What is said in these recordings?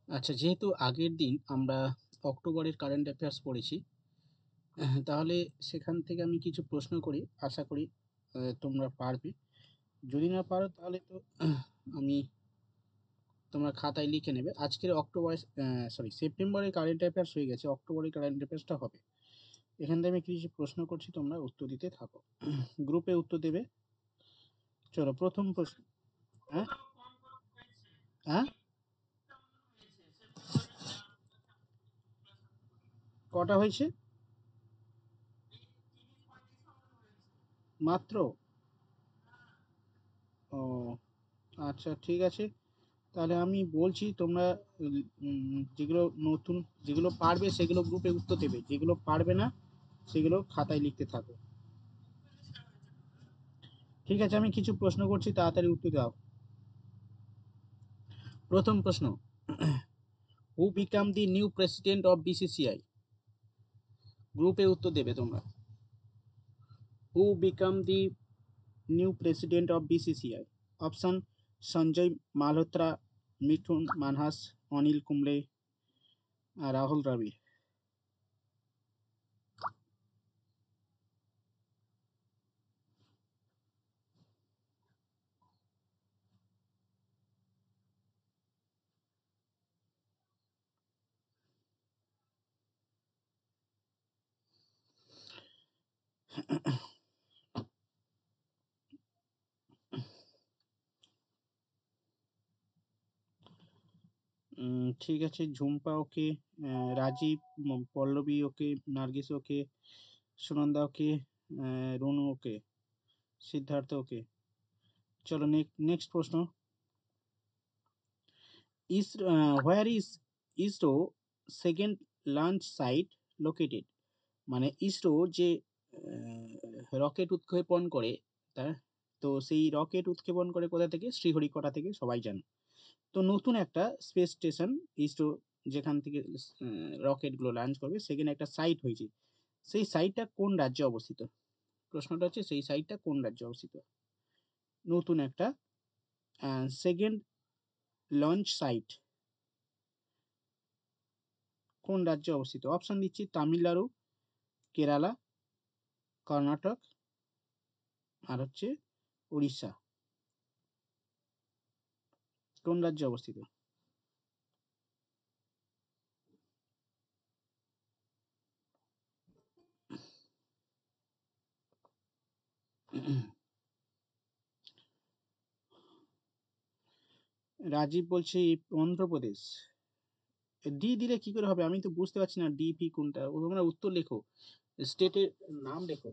আচ্ছা, যেহেতু আগের দিন আমরা অক্টোবরের কারেন্ট অ্যাফেয়ার্স পড়েছি, তাহলে সেখান থেকে আমি কিছু প্রশ্ন করি। আশা করি তোমরা পারবে। যদি না পারো তাহলে তো আমি তোমরা খাতায় লিখে নেবে। আজকের সেপ্টেম্বরের কারেন্ট অ্যাফেয়ার্স হয়ে গেছে, অক্টোবরের কারেন্ট অ্যাফেয়ার্সটা হবে। এখান থেকে আমি কিছু প্রশ্ন করছি, তোমরা উত্তর দিতে থাকো। গ্রুপে উত্তর দেবে। চলো, প্রথম প্রশ্ন। হ্যাঁ, হ্যাঁ, কটা হয়েছে মাত্র? ও, আচ্ছা, ঠিক আছে। তাহলে আমি বলছি, তোমরা যেগুলো নতুন, যেগুলো পারবে সেগুলো গ্রুপে উত্তর দেবে, যেগুলো পারবে না সেগুলো খাতায় লিখতে থাকো। ঠিক আছে, আমি কিছু প্রশ্ন করছি, তাড়াতাড়ি উত্তর দাও। প্রথম প্রশ্ন, who became the new president of BCCI? গ্রুপে উত্তর দেবে তোমরা। Who became the new president of BCCI? Option: Sanjay Malhotra, Mithun Manhas, Anil Kumble, Rahul Dravid. ঠিক আছে, ঝুম্পা ওকে, রাজীব, পল্লবী ওকে, নার্গিস ওকে, সুনন্দা ওকে, রুনু ওকে, সিদ্ধার্থ ওকে। চলো, নেক্সট প্রশ্ন। Where is ISRO second launch site located? মানে ইসরো যে রকেট উৎক্ষেপণ করে, তার, তো সেই রকেট উৎক্ষেপণ করে কোথা থেকে? শ্রীহরিকোটা থেকে, সবাই জানে। তো নতুন একটা স্পেস স্টেশন ইসরো, যেখান থেকে রকেটগুলো লঞ্চ করবে, সেখানে একটা সাইট হয়েছে। সেই সাইটটা কোন রাজ্যে অবস্থিত? প্রশ্নটা হচ্ছে, সেই সাইটটা কোন রাজ্যে অবস্থিত? নতুন একটা সেকেন্ড লঞ্চ সাইট কোন রাজ্যে অবস্থিত? অপশন দিচ্ছি: তামিলনাড়ু, কেরালা, কর্ণাটক, আর হচ্ছে উড়িষ্যা। কোন রাজ্যে অবস্থিত? রাজীব বলছে অন্ধ্রপ্রদেশ। ডি দিলে কি করে হবে? আমি তো বুঝতে পারছি না ডি পি কোনটা। তোমরা উত্তর লেখো, স্টেটের নাম লেখো।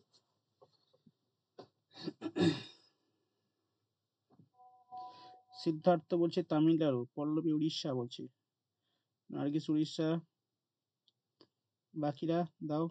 সিদ্ধার্থ বলছে তামিলনাড়ু, পল্লবী উড়িষ্যা বলছে, নার্গিস উড়িষ্যা, বাকিরা দাও।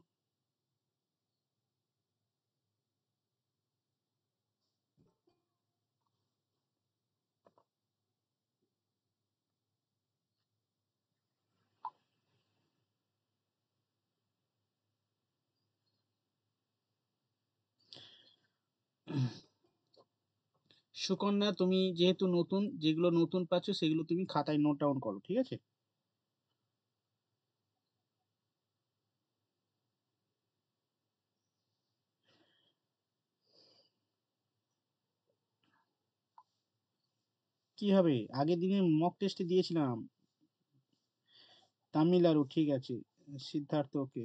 সুকন্যা, তুমি যেহেতু নতুন, যেগুলো নতুন পাচ্ছ সেগুলো তুমি খাতায় নোট ডাউন করো, ঠিক আছে? কি হবে? আগের দিনে মক টেস্টে দিয়েছিলাম। তামিলনাড়ু, ঠিক আছে। সিদ্ধার্থ ওকে,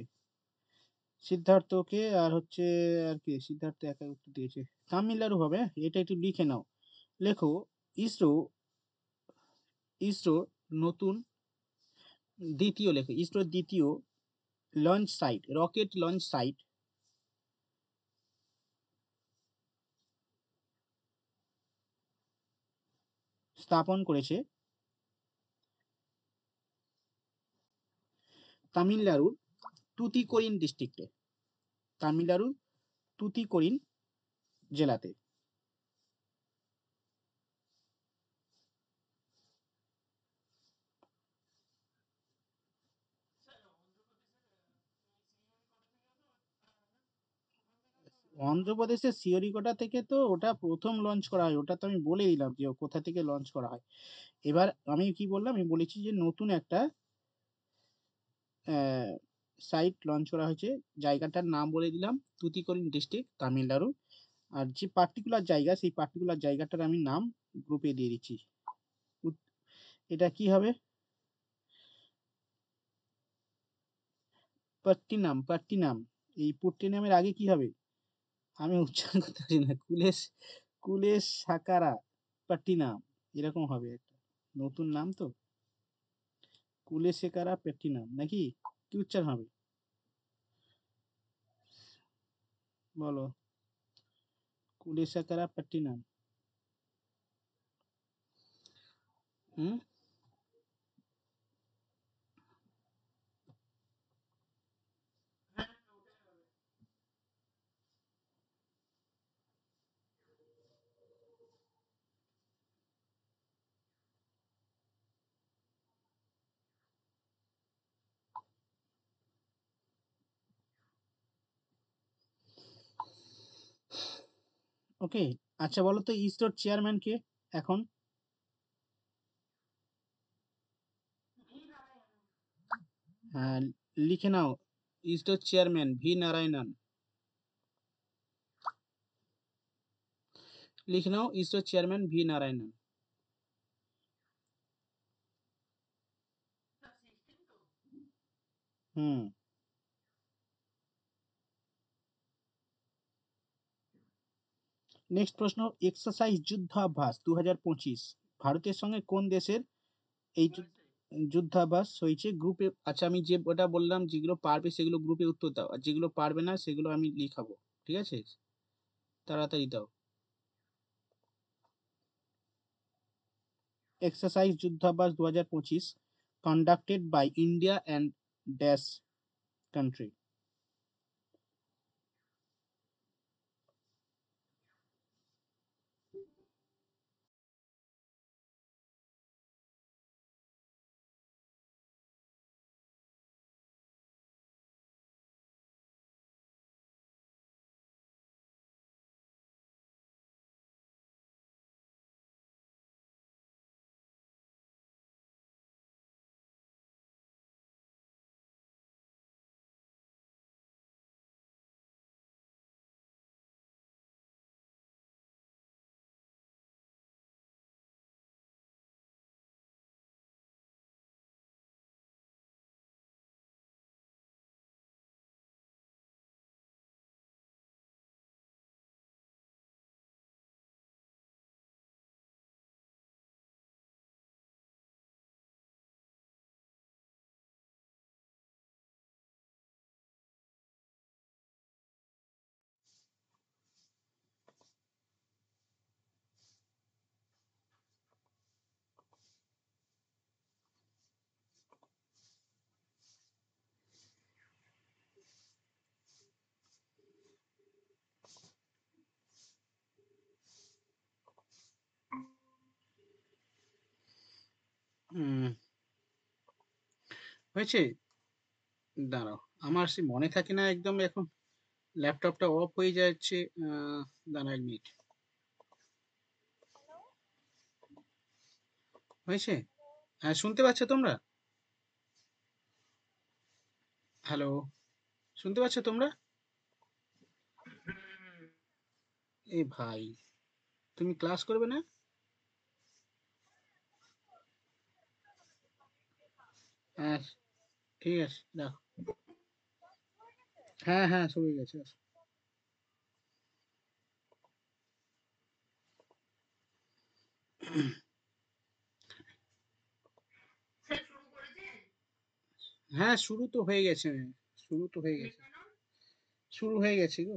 সিদ্ধার্থ ওকে, আর হচ্ছে, আর কি, সিদ্ধার্থ একা উত্তর দিয়েছে। তামিলনাড়ু হবে, এটা একটু লিখে নাও। লেখো, ইসরো, ইসরো নতুন, দ্বিতীয় লেখো, ইসরোর দ্বিতীয় launch site, rocket launch site স্থাপন করেছে তামিলনাড়ুর তুতিকোরিন ডিস্ট্রিক্টে, তামিলনাড়ুর তুতিকোরিন জেলাতে। অন্ধ্রপ্রদেশের সিওরিকোটা থেকে তো ওটা প্রথম লঞ্চ করা হয়, ওটা তো আমি বলে দিলাম যে কোথা থেকে লঞ্চ করা হয়। এবার আমি কি বললাম, আমি বলেছি যে নতুন একটা সাইট লঞ্চ করা হয়েছে, জায়গাটার নাম বলে দিলাম তুতিকোরিন ডিস্ট্রিক্ট, তামিলনাড়ু। আর যে পার্টিকুলার জায়গা, সেই পার্টিকুলার জায়গাটার আমি নাম গ্রুপে দিয়ে দিচ্ছি। এটা কি হবে? পট্টিনাম, পট্টিনাম। এই পট্টিনামের আগে কি হবে? আমি উচ্চারণ করতে পারি না। কুলেশ সাকারা পট্টিনাম, এরকম হবে একটা নতুন নাম তো। কুলেশেকারা পট্টিনাম নাকি? কি উচ্চারণ হবে বলো? কুলেশাকারা পট্টিনাম। হুম। ওকে। আচ্ছা বলো তো, ইসরোর চেয়ারম্যান কে এখন? হ্যাঁ, লিখে নাও। ইসরোর চেয়ারম্যান ভি নারায়ণন। লিখে নাও, ইসরোর চেয়ারম্যান ভি নারায়ণন। হুম। নেক্সট প্রশ্ন, এক্সারসাইজ যুদ্ধাভ্যাস 2025 ভারতের সঙ্গে কোন দেশের এই যুদ্ধাভ্যাস হয়েছে? গ্রুপে, আচ্ছা আমি যে ওটা বললাম, যেগুলো পারবে সেগুলো গ্রুপে উত্তর দাও, আর যেগুলো পারবে না সেগুলো আমি লিখাবো। ঠিক আছে, তাড়াতাড়ি দাও। Exercise Yudhabhyas 2025 conducted by India and dash country. হয়েছে? দাঁড়াও, আমার সে মনে থাকে না একদম এখন, ল্যাপটপটা অফ হয়ে যাচ্ছে। দাঁড়া 1 মিনিট। হয়েছে? হ্যাঁ, শুনতে পাচ্ছ তোমরা? হ্যালো, শুনতে পাচ্ছ তোমরা? এ ভাই, তুমি ক্লাস করবে না? হ্যাঁ, ঠিক আছে, রাখো। হ্যাঁ হ্যাঁ, শুরু হয়ে গেছে। হ্যাঁ, শুরু তো হয়ে গেছে। শুরু তো হয়ে গেছে। শুরু হয়ে গেছে গো।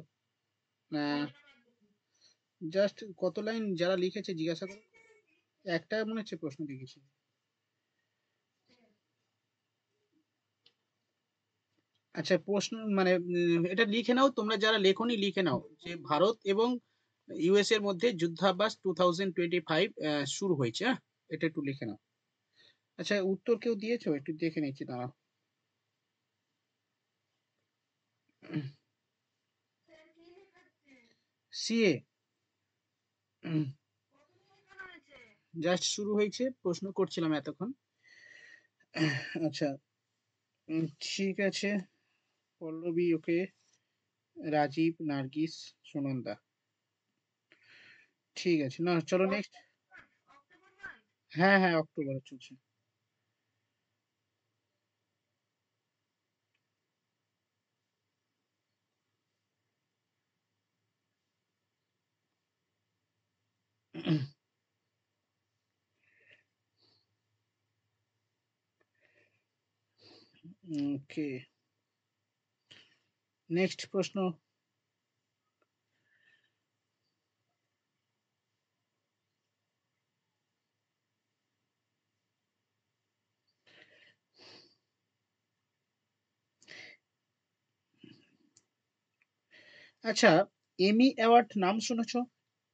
জাস্ট কত লাইন যারা লিখেছে জিজ্ঞাসা করো। একটা মনে হচ্ছে প্রশ্ন লিখেছি। আচ্ছা, প্রশ্ন মানে এটা লিখে নাও, তোমরা যারা লেখনি লিখে নাও যে ভারত এবং ইউএস এর মধ্যে যুদ্ধাভ্যাস 2025 শুরু হয়েছে। হ্যাঁ, এটা একটু লিখে নাও। আচ্ছা, উত্তর কেউ দিয়েছো? একটু দেখে নিচ্ছি, দাঁড়াও। সিএ জাস্ট শুরু হয়েছে, প্রশ্ন করছিলাম এতক্ষণ। আচ্ছা, ঠিক আছে। পল্লবী ওকে, রাজীব, নার্গিস, সুনন্দা, ঠিক আছে। না চলো নেক্সট। হ্যাঁ হ্যাঁ, অক্টোবরে চলছে। ওকে, নেক্সট প্রশ্ন। আচ্ছা, এমি অ্যাওয়ার্ড নাম শুনেছো?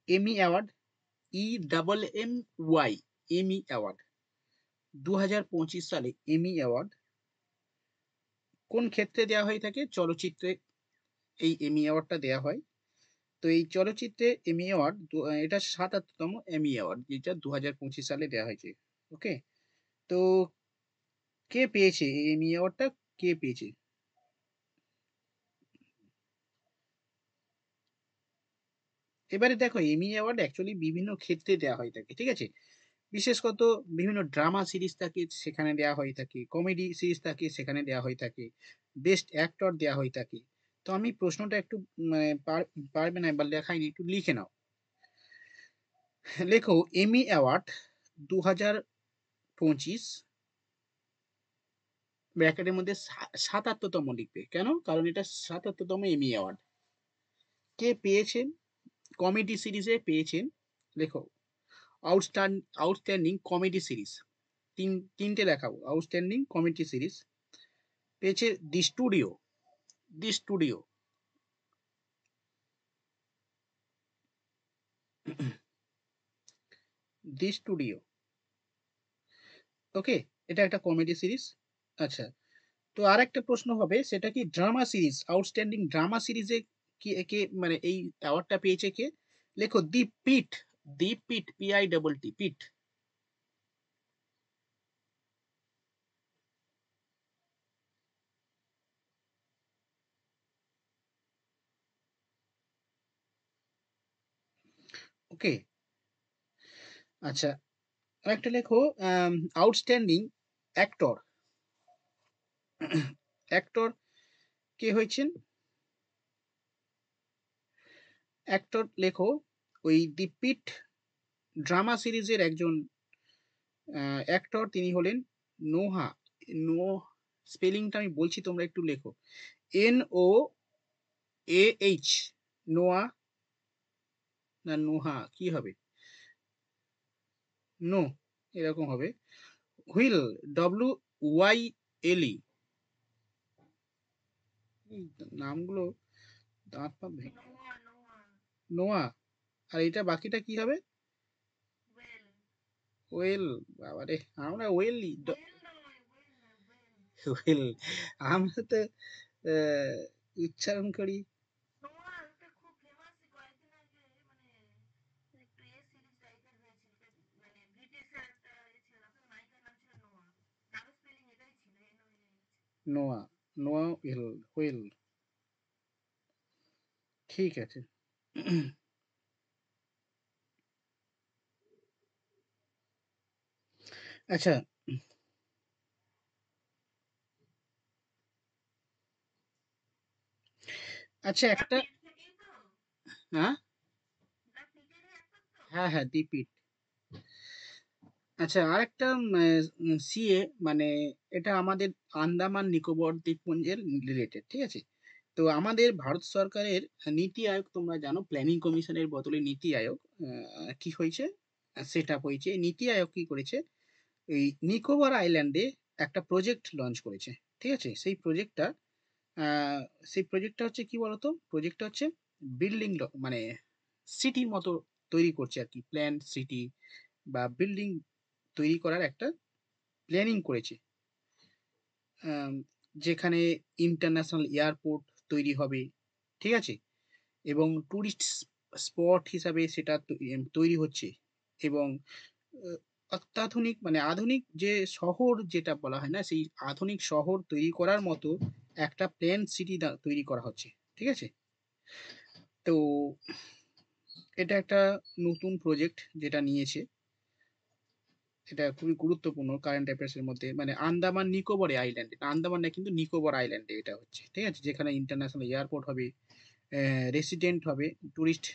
এমি অ্যাওয়ার্ড, EMMY, এমি অ্যাওয়ার্ড। 2025 সালে এমি অ্যাওয়ার্ড কোন ক্ষেত্রে দেওয়া হয়ে থাকে? চলচ্চিত্রে এই এমি অ্যাওয়ার্ডটা দেওয়া হয়। তো এই চলচ্চিত্রে এমি অ্যাওয়ার্ড, এটা 77তম এমি অ্যাওয়ার্ড, যেটা 2025 সালে দেওয়া হয়েছে। ওকে, তো কে পেয়েছে এই এমি অ্যাওয়ার্ডটা? কে পেয়েছে? এবারে দেখো, এমি অ্যাওয়ার্ড অ্যাকচুয়ালি বিভিন্ন ক্ষেত্রে দেওয়া হয়ে থাকে, ঠিক আছে। বিশেষত বিভিন্ন ড্রামা সিরিজ থাকে সেখানে দেওয়া হয়ে থাকে, কমেডি সিরিজ থাকে সেখানে দেওয়া হয়ে থাকে, বেস্ট অ্যাক্টর দেওয়া হয়ে থাকে। তো আমি প্রশ্নটা একটু মানে পারবে না, এবার লেখাইনি, একটু লিখে নাও। লেখো এমি অ্যাওয়ার্ড 2025, ব্র্যাকেটের মধ্যে 77তম লিখবে। কেন? কারণ এটা 77তম এমি অ্যাওয়ার্ড। কে পেয়েছেন? কমেডি সিরিজে পেয়েছেন। লেখো আউটস্ট্যান্ডিং কমেডি সিরিজ, তিনটে লেখাবো। আউটস্ট্যান্ডিং কমেডি সিরিজ পেয়েছে দি স্টুডিও। দি স্টুডিও, দি স্টুডিও। ওকে, এটা একটা কমেডি সিরিজ। আচ্ছা, তো আর একটা প্রশ্ন হবে, সেটা কি ড্রামা সিরিজ, আউটস্ট্যান্ডিং ড্রামা সিরিজে কে কে মানে এই অ্যাওয়ার্ডটা পেয়েছে কে? লেখো দি পিট। দি পিট, PITT, পিট। ওকে, আচ্ছা, আরেকটা লেখো আউটস্ট্যান্ডিং অ্যাক্টর। অ্যাক্টর কে হয়েছেন? অ্যাক্টর লেখো ওই দি পিট ড্রামা সিরিজের একজন অ্যাক্টর, তিনি হলেন নোহা। নো, স্পেলিংটা আমি বলছি, তোমরা একটু লেখো। NOAH, নোয়া না নোহা, কি হবে? নো, এরকম হবে। Wheel, WYLE। নামগুলো দাঁত পা ভেঙে। নোয়া, আর এটা বাকিটা কি হবে? ওয়েল, বাবারে, আমরা ওয়েলি, ওয়েল, আমরা তো উচ্চারণ করি। নোয়া, নোয়া ওয়েল, ওয়েল, ঠিক আছে। আচ্ছা, আচ্ছা একটা, হ্যাঁ হ্যাঁ হ্যাঁ, দীপিট। আচ্ছা, আরেকটা সিএ, মানে এটা আমাদের আন্দামান নিকোবর দ্বীপপুঞ্জের রিলেটেড, ঠিক আছে। তো আমাদের ভারত সরকারের নীতি আয়োগ, তোমরা জানো প্ল্যানিং কমিশনের বদলে নীতি আয়োগ কি হয়েছে, সেট আপ হয়েছে। এই নীতি আয়োগ কি করেছে, এই নিকোবর আইল্যান্ডে একটা প্রজেক্ট লঞ্চ করেছে, ঠিক আছে। আহ, সেই প্রজেক্টটা হচ্ছে কি বলতো? প্রজেক্টটা হচ্ছে বিল্ডিং, মানে সিটির মতো তৈরি করছে আর কি, প্ল্যান সিটি বা বিল্ডিং তৈরি করার একটা প্ল্যানিং করেছে। আম, যেখানে ইন্টারন্যাশনাল এয়ারপোর্ট তৈরি হবে, ঠিক আছে, এবং টুরিস্ট স্পট হিসাবে সেটা তৈরি হচ্ছে এবং অত্যাধুনিক মানে আধুনিক যে শহর যেটা বলা হয় না, সেই আধুনিক শহর তৈরি করার মতো একটা প্ল্যান সিটি তৈরি করা হচ্ছে। ঠিক আছে? তো এটা একটা নতুন প্রজেক্ট যেটা নিয়েছে। এটা খুবই গুরুত্বপূর্ণ কারেন্ট অ্যাফেয়ার্স এর মধ্যে, মানে আন্দামান নিকোবর আইল্যান্ড, আন্দামান না কিন্তু নিকোবর আইল্যান্ডে এটা হচ্ছে। ঠিক আছে? যেখানে ইন্টারন্যাশনাল এয়ারপোর্ট হবে, রেসিডেন্ট হবে, টুরিস্ট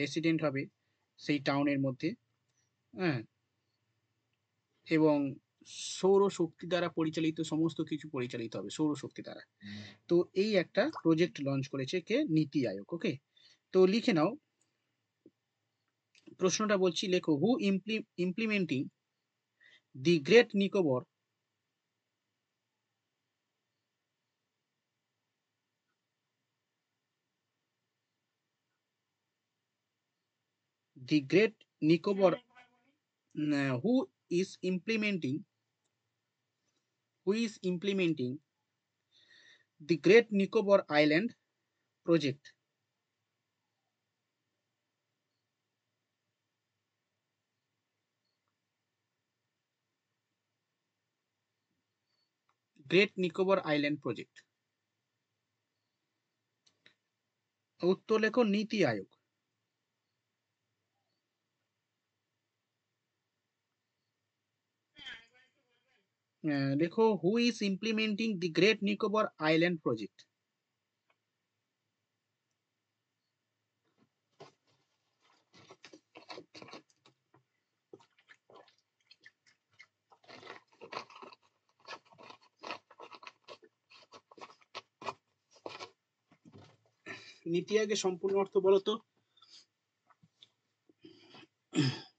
রেসিডেন্ট হবে সেই টাউনের মধ্যে। হ্যাঁ, এবং সৌরশক্তি দ্বারা পরিচালিত সমস্ত কিছু পরিচালিত হবে সৌরশক্তি দ্বারা। তো এই একটা প্রজেক্ট লঞ্চ করেছে কে? নীতি আয়োগ। ওকে, তো লিখে নাও। প্রশ্নটা বলছি, লেখো, who implementing the great Nicobar, the great Nicobar, who is implementing, the great Nicobar island project? Great Nicobar island project. উত্তর লেখো নীতি আয়োগ। লেখো, who is implementing the great Nicobar island project? NITI আয়োগের সম্পূর্ণ অর্থ বলো তো,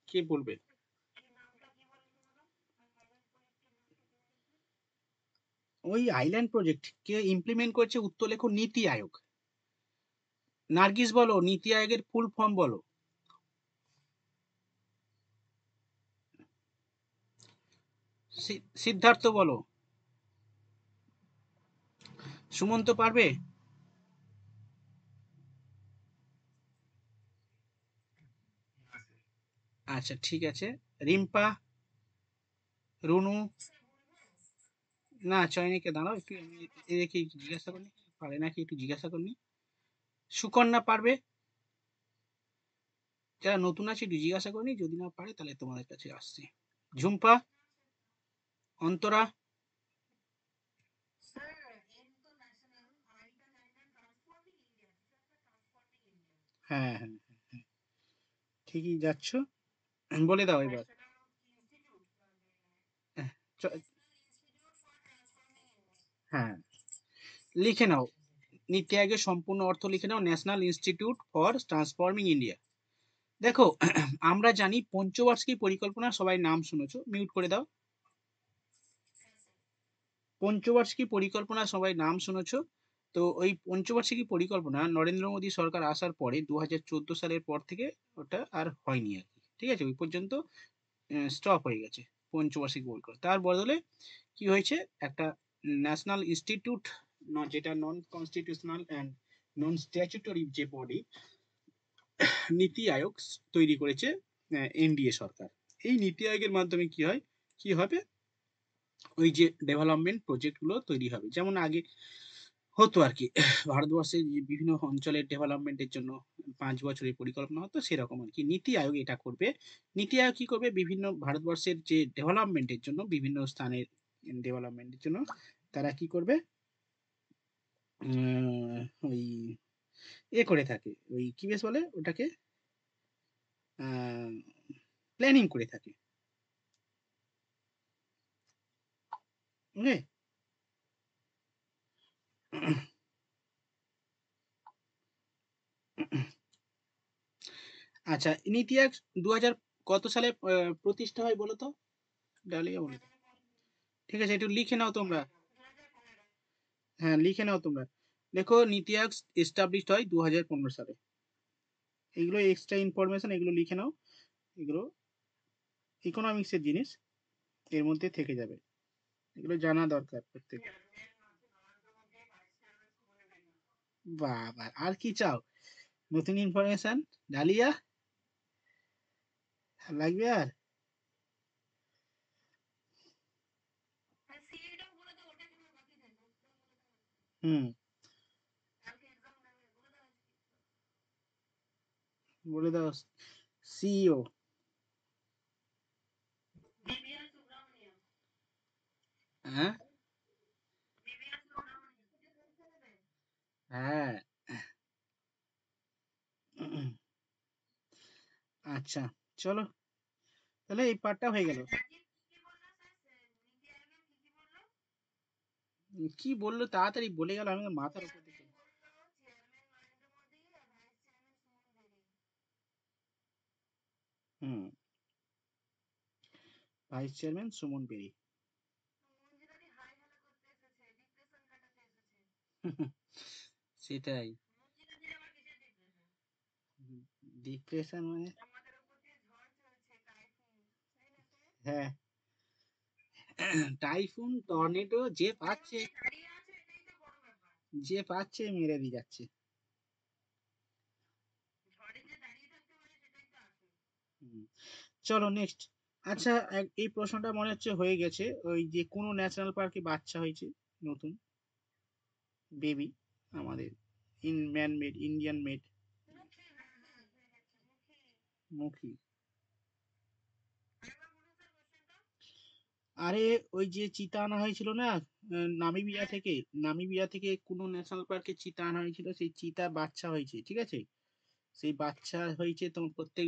কে বলবে? ওই আইল্যান্ড প্রজেক্ট কে ইমপ্লিমেন্ট করছে? উত্তর লেখো নীতি আয়োগ। নার্গিস বলো, নীতি আয়োগের ফুল ফর্ম বলো। সিদ্ধার্থ বলো। সুমন্ত পারবে? আচ্ছা ঠিক আছে। রিম্পা, রুনু? না, চয়নিকে দাঁড়াও একটু, আমি এদেরকে একটু জিজ্ঞাসা করি, পারে নাকি একটু জিজ্ঞাসা করি। সুকন্যা পারবে? যারা নতুন আছে একটু জিজ্ঞাসা করিনি, যদি না পারে তাহলে তোমাদের কাছে আসছে। ঝুম্পা, অন্তরা? হ্যাঁ হ্যাঁ, ঠিকই যাচ্ছ, বলে দাও এবার। হ্যাঁ, হ্যাঁ, লিখে নাও। নীতি আয়োগের সম্পূর্ণ অর্থ লিখে নাও, national institute for transforming India. দেখো, আমরা জানি পঞ্চবার্ষিকী পরিকল্পনা, সবাই নাম শুনেছো, মিউট করে দাও। পঞ্চবার্ষিকী পরিকল্পনা সবাই নাম শুনেছো। তো ওই পঞ্চবার্ষিকী পরিকল্পনা নরেন্দ্র মোদী সরকার আসার পরে 2014 সালের পর থেকে ওটা আর হয়নি আর কি। ঠিক আছে? ওই পর্যন্ত স্টপ হয়ে গেছে পঞ্চবার্ষিকী পরিকল্পনা। তার বদলে কি হয়েছে, একটা ন্যাশনাল ইনস্টিটিউট, যেটা নন কনস্টিটিউশনাল অ্যান্ড নন স্ট্যাচুটরি যে বডি, নীতি আয়োগ তৈরি করেছে এনডিএ সরকার। এই নীতি আয়োগের মাধ্যমে কি হয়, কি হবে, ওই যে ডেভেলপমেন্ট প্রজেক্ট গুলো তৈরি হবে, যেমন আগে হতো আর কি। ভারতবর্ষের যে বিভিন্ন অঞ্চলের ডেভেলপমেন্টের জন্য 5 বছরের পরিকল্পনা হতো, সেরকম আর কি নীতি আয়োগ এটা করবে। নীতি আয়োগ কি করবে, বিভিন্ন ভারতবর্ষের যে ডেভেলপমেন্টের জন্য, বিভিন্ন স্থানের ডেভেলপমেন্টের জন্য তারা কি করবে, ওই করে থাকে, ওই কি বেশ বলে ওটাকে, প্ল্যানিং করে থাকে। ওকে। আচ্ছা, নীতি আয়োগ 2000 কত সালে প্রতিষ্ঠা হয় বলো তো? ডালিয়া বলে দাও। ঠিক আছে, একটু লিখে নাও তোমরা। হ্যাঁ, লিখে নাও তোমরা। দেখো, নীতি আয়োগ এস্টাবলিশড হয় 2015 সালে। এগুলো এক্সট্রা ইনফরমেশন, এগুলো লিখে নাও। এগুলো ইকোনমিক্স এর জিনিস, এর মধ্যে থেকে যাবে, এগুলো জানা দরকার প্রত্যেক। বাবা, আর কি চাও? নতুন ইনফরমেশন ডালিয়া লাগবে আর হুম বলে দাও সিইও হ্যাঁ হ্যাঁ আচ্ছা চলো তাহলে এই পার্টটা হয়ে গেল কি বললো তাড়াতাড়ি বলে গেল আমি মাথার উপর দিকে হুম ভাইস চেয়ারম্যান সুমন বেরি সেটাই ডিপ্রেশন মানে হ্যাঁ টাইফুন টর্নেডো যে পাচ্ছে মেরে দিয়ে যাচ্ছে হুম। চলো নেক্সট আচ্ছা এই প্রশ্নটা মনে হচ্ছে হয়ে গেছে ওই যে কোনো ন্যাশনাল পার্কে বাচ্চা হয়েছে নতুন বেবি আমাদের ম্যান মেড ইন্ডিয়ান মেড মুখী আরে ওই যে চিতা আনা হয়েছিল না নামিবিয়া থেকে কোনো ন্যাশনাল পার্কে চিতা আনা হয়েছিল সেই চিতা বাচ্চা হয়েছে ঠিক আছে সেই বাচ্চা হয়েছে তোমার প্রত্যেক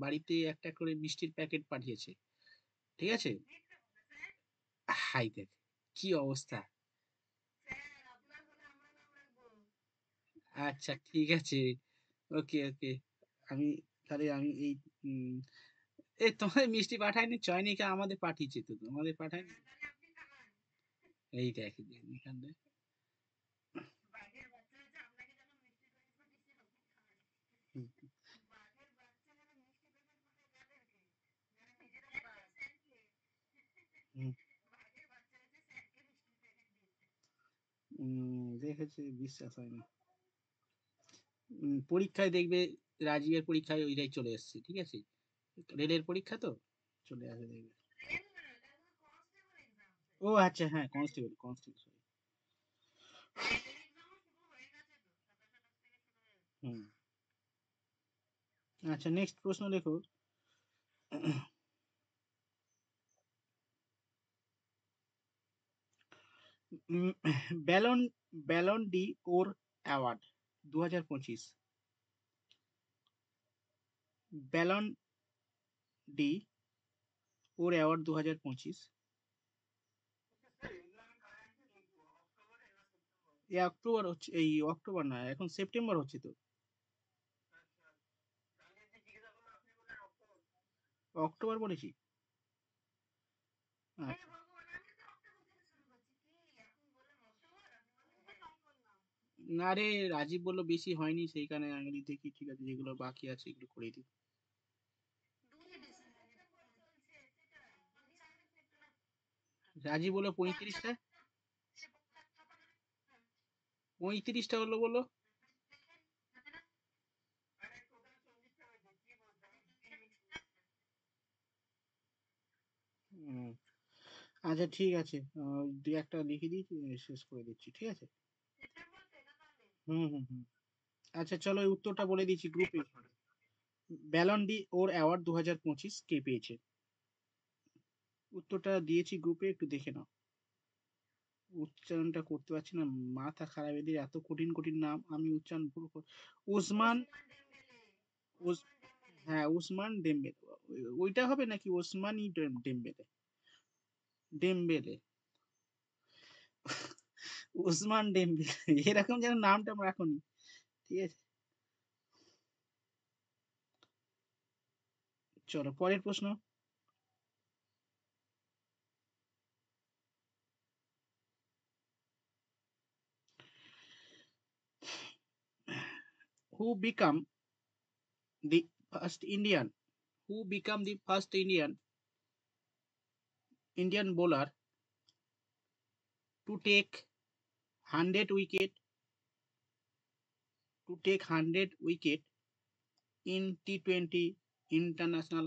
বাড়িতে একটা করে মিষ্টির প্যাকেট পাঠিয়েছে ঠিক আছে হাই দেখ কি অবস্থা আচ্ছা ঠিক আছে ওকে ওকে আমি তাহলে আমি এই উম, এই তোমাদের মিষ্টি পাঠায়নি চয়নিকা আমাদের পাঠিয়েছে তো আমাদের পাঠায়নি এই দেখ এখানে হুম, হুম, দেখেছে বিশ্বাস হয় না পরীক্ষায় দেখবে রাজীবের পরীক্ষায় ওইটাই চলে এসেছে ঠিক আছে রেলের পরীক্ষা তো চলে আসে দেখবে ও আচ্ছা হ্যাঁ কনস্টেবল কনস্টেবল হুম আচ্ছা নেক্সট প্রশ্ন দেখো উম, ব্যালন ব্যালন ডি ওর অ্যাওয়ার্ড 2025 ব্যালন ডি ওর অ্যাওয়ার্ড 2025 এই অক্টোবর হচ্ছে এই অক্টোবর না এখন সেপ্টেম্বর হচ্ছে তো অক্টোবর বলেছি আচ্ছা না রে রাজীব বললো বেশি হয়নি সেই কারণে আমি বলি দেখি ঠিক আছে যেগুলো বাকি আছে এগুলো করে দিই রাজীব বললো 35টা হলো বললো হুম, আচ্ছা ঠিক আছে দুই একটা লিখে দিয়েছি শেষ করে দিচ্ছি ঠিক আছে হুম হুম হুম আচ্ছা চলো এই উত্তরটা বলে দিচ্ছি গ্রুপে ব্যালন ডি ওর অ্যাওয়ার্ড 2025 কে পেয়েছে উত্তরটা দিয়েছি গ্রুপে একটু দেখে নাও উচ্চারণটা করতে পারছি না মাথা খারাপ এদের এত কঠিন কঠিন নাম আমি উচ্চারণ উসমান উস- হ্যাঁ উসমান ডেম্বেলে ওইটা হবে নাকি Osmani Dembélé Dembélé Usman Dembélé এরকম যেন নামটা আমরা রাখুনি ঠিক আছে চলো পরের প্রশ্ন who become the first Indian bowler to take 100 wicket to take 100 wicket in T20 international?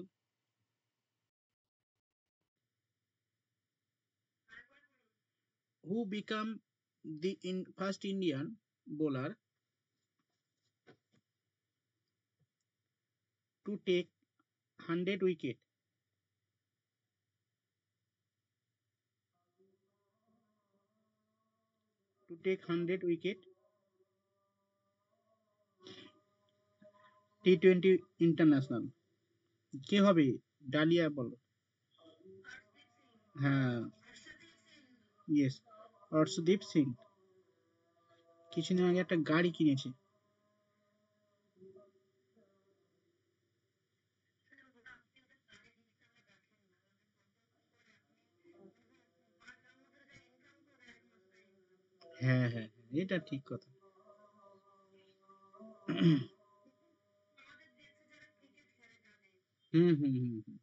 Who become the first Indian bowler to take 100 wicket? To take 100 wicket T20 international? কে হবে? ডালিয়া বলো। হ্যাঁ, ইয়েস, অর্শদীপ সিং। কিছুদিন আগে একটা গাড়ি কিনেছে। হ্যাঁ হ্যাঁ, এটা ঠিক কথা। হুম হুম হুম হুম।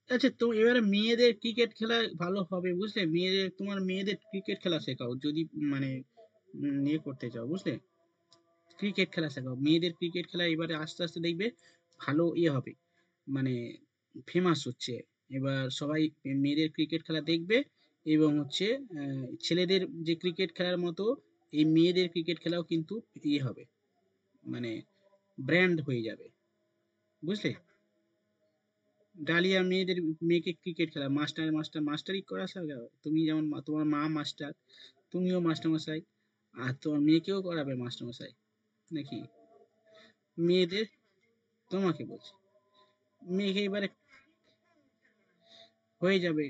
আচ্ছা, তো এবারে মেয়েদের ক্রিকেট খেলা ভালো হবে বুঝলে, মেয়েদের, তোমার মেয়েদের ক্রিকেট খেলা শেখাও যদি মানে ইয়ে করতে চাও বুঝলে, ক্রিকেট খেলা শেখাও, মেয়েদের ক্রিকেট খেলা এবারে আস্তে আস্তে দেখবে ভালো ইয়ে হবে, মানে ফেমাস হচ্ছে। এবার সবাই মেয়েদের ক্রিকেট খেলা দেখবে, এবং হচ্ছে ছেলেদের যে ক্রিকেট খেলার মতো এই মেয়েদের ক্রিকেট খেলাও কিন্তু ইয়ে হবে, মানে ব্র্যান্ড হয়ে যাবে বুঝলে। ডালিয়া মেয়েদের, মেয়েকে ক্রিকেট খেলা, মাস্টার মাস্টার মাস্টারি করা শেখাবে। তুমি যেমন তোমার মা মাস্টার, তুমিও মাস্টার মশাই, আর তোমার মেয়েকেও করাবে মাস্টার মশাই নাকি? মেয়েদের, তোমাকে বলছি, মেয়েকে এবারে হয়ে যাবে,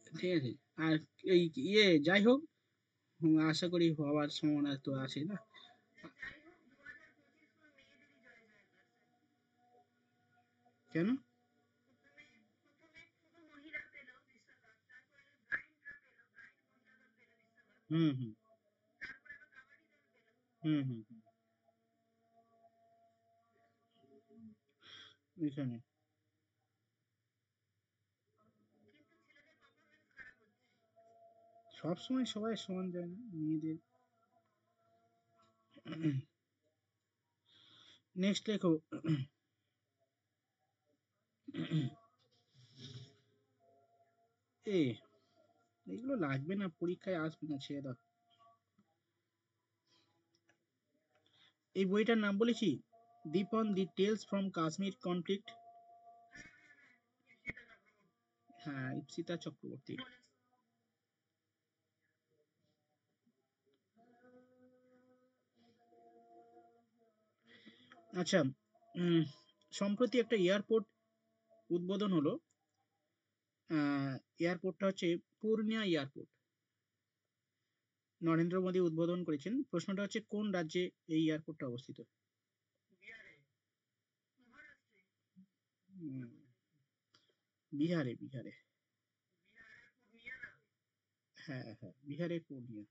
ঠিক আছে। আর এই ইয়ে যাই হোক, আশা করি হওয়ার সম্ভাবনা তো আছে না। কেন? হুম হুম হুম হুম হুম। এখানে সব সময় সবাই সমান যায় না মেয়েদের। নেক্সট দেখো, এ এগুলো লাগবে না, পরীক্ষায় আসবে না, ছেড়ে দাও। এই বইটার নাম বলেছি, দীপন দি টেলস ফ্রম কাশ্মীর কনফ্লিক্ট। হ্যাঁ, ইপসিতা চক্রবর্তী। আচ্ছা, উম, সম্প্রতি একটা এয়ারপোর্ট উদ্বোধন হলো। এয়ারপোর্টটা হচ্ছে পূর্ণিয়া এয়ারপোর্ট, নরেন্দ্র মোদী উদ্বোধন করেছেন। প্রশ্নটা হচ্ছে কোন রাজ্যে এই এয়ারপোর্টটা অবস্থিত? উম, বিহারে, বিহারে। হ্যাঁ হ্যাঁ, বিহারের পূর্ণিয়া।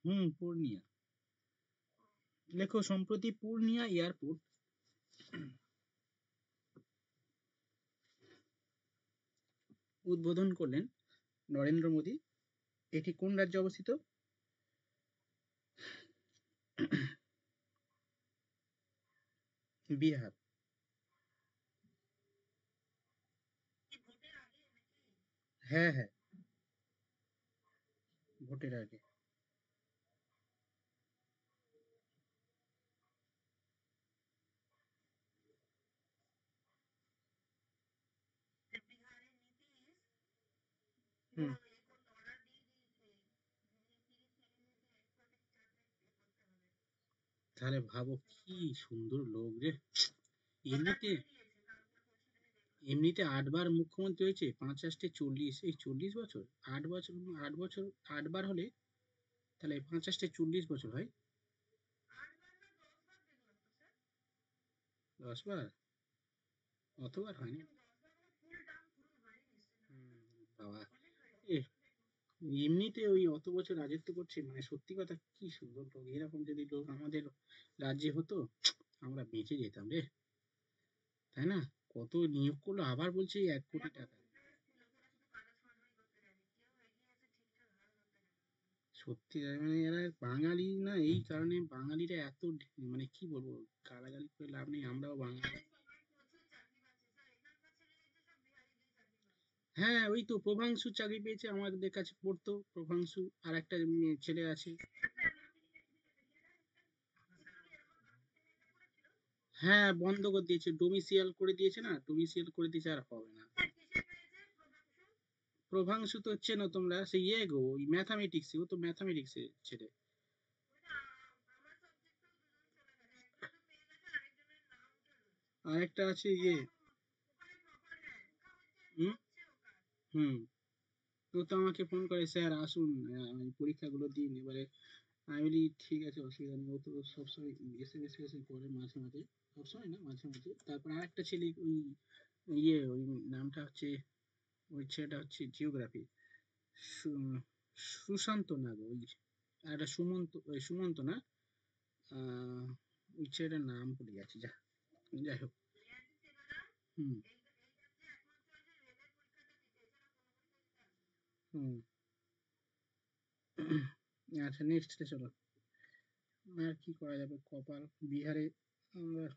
হুম, পূর্ণিয়া। লেখো, সম্প্রতি পূর্ণিয়া এয়ারপোর্ট উদ্বোধন করলেন নরেন্দ্র মোদী। এটি কোন রাজ্যে অবস্থিত? বিহার। হ্যাঁ হ্যাঁ, ভোটের আগে। হুম। তাহলে ভাবো কি সুন্দর লোক রে। এমনিতে, এমনিতে 8 বার মুখ্যমন্ত্রী হয়েছে, 5 8 40, এই 40 বছর, 8 বছর, 8 বছর, 8 বার হলে তাহলে 5 8 40 বছর হয়। 10 বার? অতবার হয়নি। বাবা, এ এমনিতে ওই অত বছর রাজত্ব করছে, মানে সত্যি কথা কি সুন্দর লোক, এরকম যদি লোক আমাদের রাজ্যে হতো, আমরা বেঁচে যেতাম রে, তাই না? কত নিয়োগ করলো, আবার বলছে 1 কোটি টাকা। সত্যি মানে এরা বাঙালি না, এই কারণে বাঙালিরা এত মানে কি বলবো, গালাগালি করে লাভ নেই, আমরাও বাঙালি। হ্যাঁ ওই তো প্রভাংশু চাকরি পেয়েছে, আমাদের কাছে পড়তো প্রভাংশু, আর একটা ছেলে আছে। হ্যাঁ বন্ধ করে দিয়েছে, ডোমিসিয়াল করে দিয়েছে না, ডোমিসিয়াল করে দিয়েছে, আর হবে না। প্রভাংশু তো চেনো তোমরা, সেই ইয়ে গো, ওই ম্যাথামেটিক্স, ও তো ম্যাথামেটিক্স এর ছেলে। আর একটা আছে ইয়ে। হুম হুম। তো তো আমাকে ফোন করে, স্যার আসুন আমি পরীক্ষাগুলো দিন এবারে। আমি বলি ঠিক আছে, অসুবিধা নেই। ও তো সবসময় এসএমএস করে মাঝে মাঝে, সবসময় না মাঝে মাঝে। তারপর আর একটা ছেলে ওই ইয়ে, ওই নামটা হচ্ছে, ওই ছেলেটা হচ্ছে জিওগ্রাফি, সুশান্ত না গো, ওই আর একটা সুমন্ত, ওই সুমন্ত না, আহ, ওই ছেলেটার নাম ভুলে যাচ্ছি, যা, যাই হোক। হুম হুম। আচ্ছা নেক্সটে চলো। আর কি করা যাবে, কপাল, বিহারে আমরা।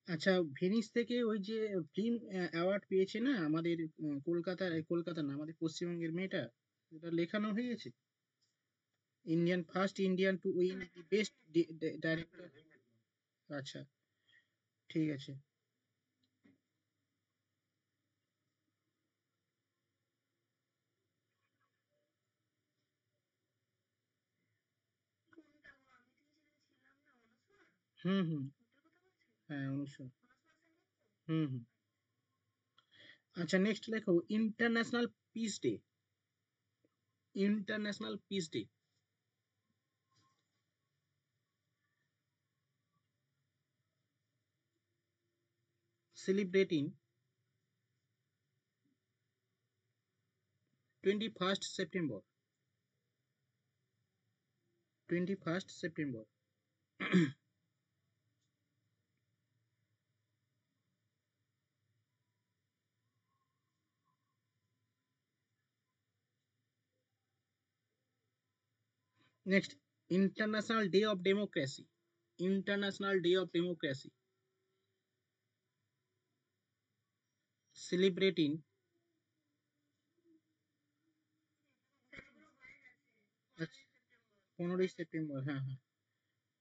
আচ্ছা, ভেনিস থেকে ওই যে ফিল্ম অ্যাওয়ার্ড পেয়েছে না আমাদের, কলকাতার, কলকাতা না, আমাদের পশ্চিমবঙ্গের মেয়েটা, এটা লেখানো হয়ে গেছে। Indian, first Indian to win the best director. আচ্ছা, ঠিক আছে। হুম হুম। হ্যাঁ অনুষ্কা। হুম হুম। আচ্ছা নেক্সট লেখো, international peace day, international peace day. Celebrating 21 September, 21 September. Next, international day of democracy, international day of democracy, celebrating. 15ই সেপ্টেম্বর, হ্যাঁ হ্যাঁ,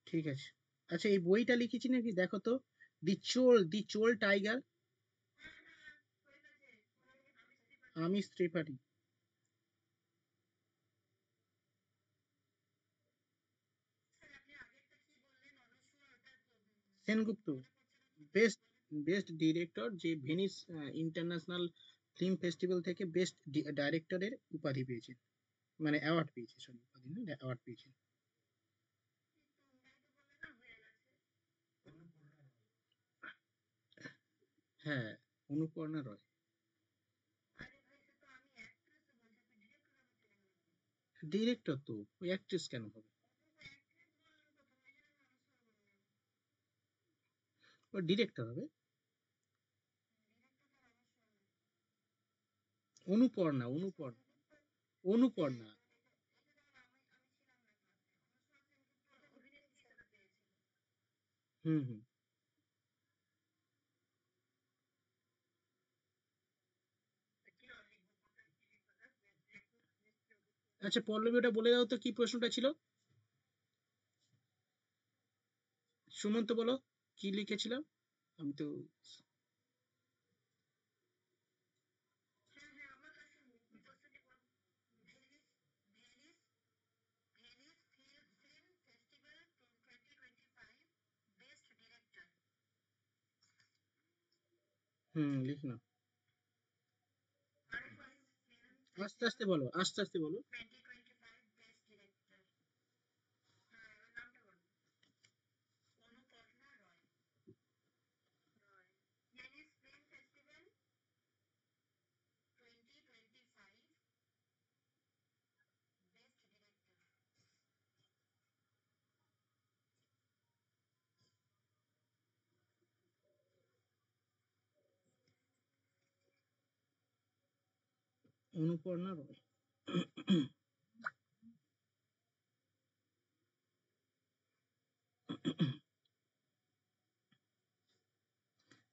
ঠিক আছে। আচ্ছা এই বইটা লিখেছি নাকি দেখো তো, দি চোল টাইগার, আমিষ Tripathi. Sengupta, best, best director, যে ভেনিস ইন্টারন্যাশনাল ফিল্ম ফেস্টিভ্যাল থেকে বেস্ট ডাইরেক্টরের উপাধি পেয়েছে, মানে অ্যাওয়ার্ড পেয়েছে, সরি উপাধি না, অ্যাওয়ার্ড পেয়েছে। হ্যাঁ, অনুপর্ণা রয়। ডিরেক্টর তো, ওই অ্যাক্ট্রেস কেন হবে? ও ডিরেক্টর হবে। অনুপর্ণা, অনুপর্ণা, অনুপর্ণা। হুম হুম। আচ্ছা পল্লবী, ওটা বলে দাও তো কি প্রশ্নটা ছিল। সুমন্ত বলো, কি লিখেছিলাম আমি তো। হুম লিখ না, আস্তে আস্তে বলো, আস্তে আস্তে বলো। অনুপর্ণা রয়।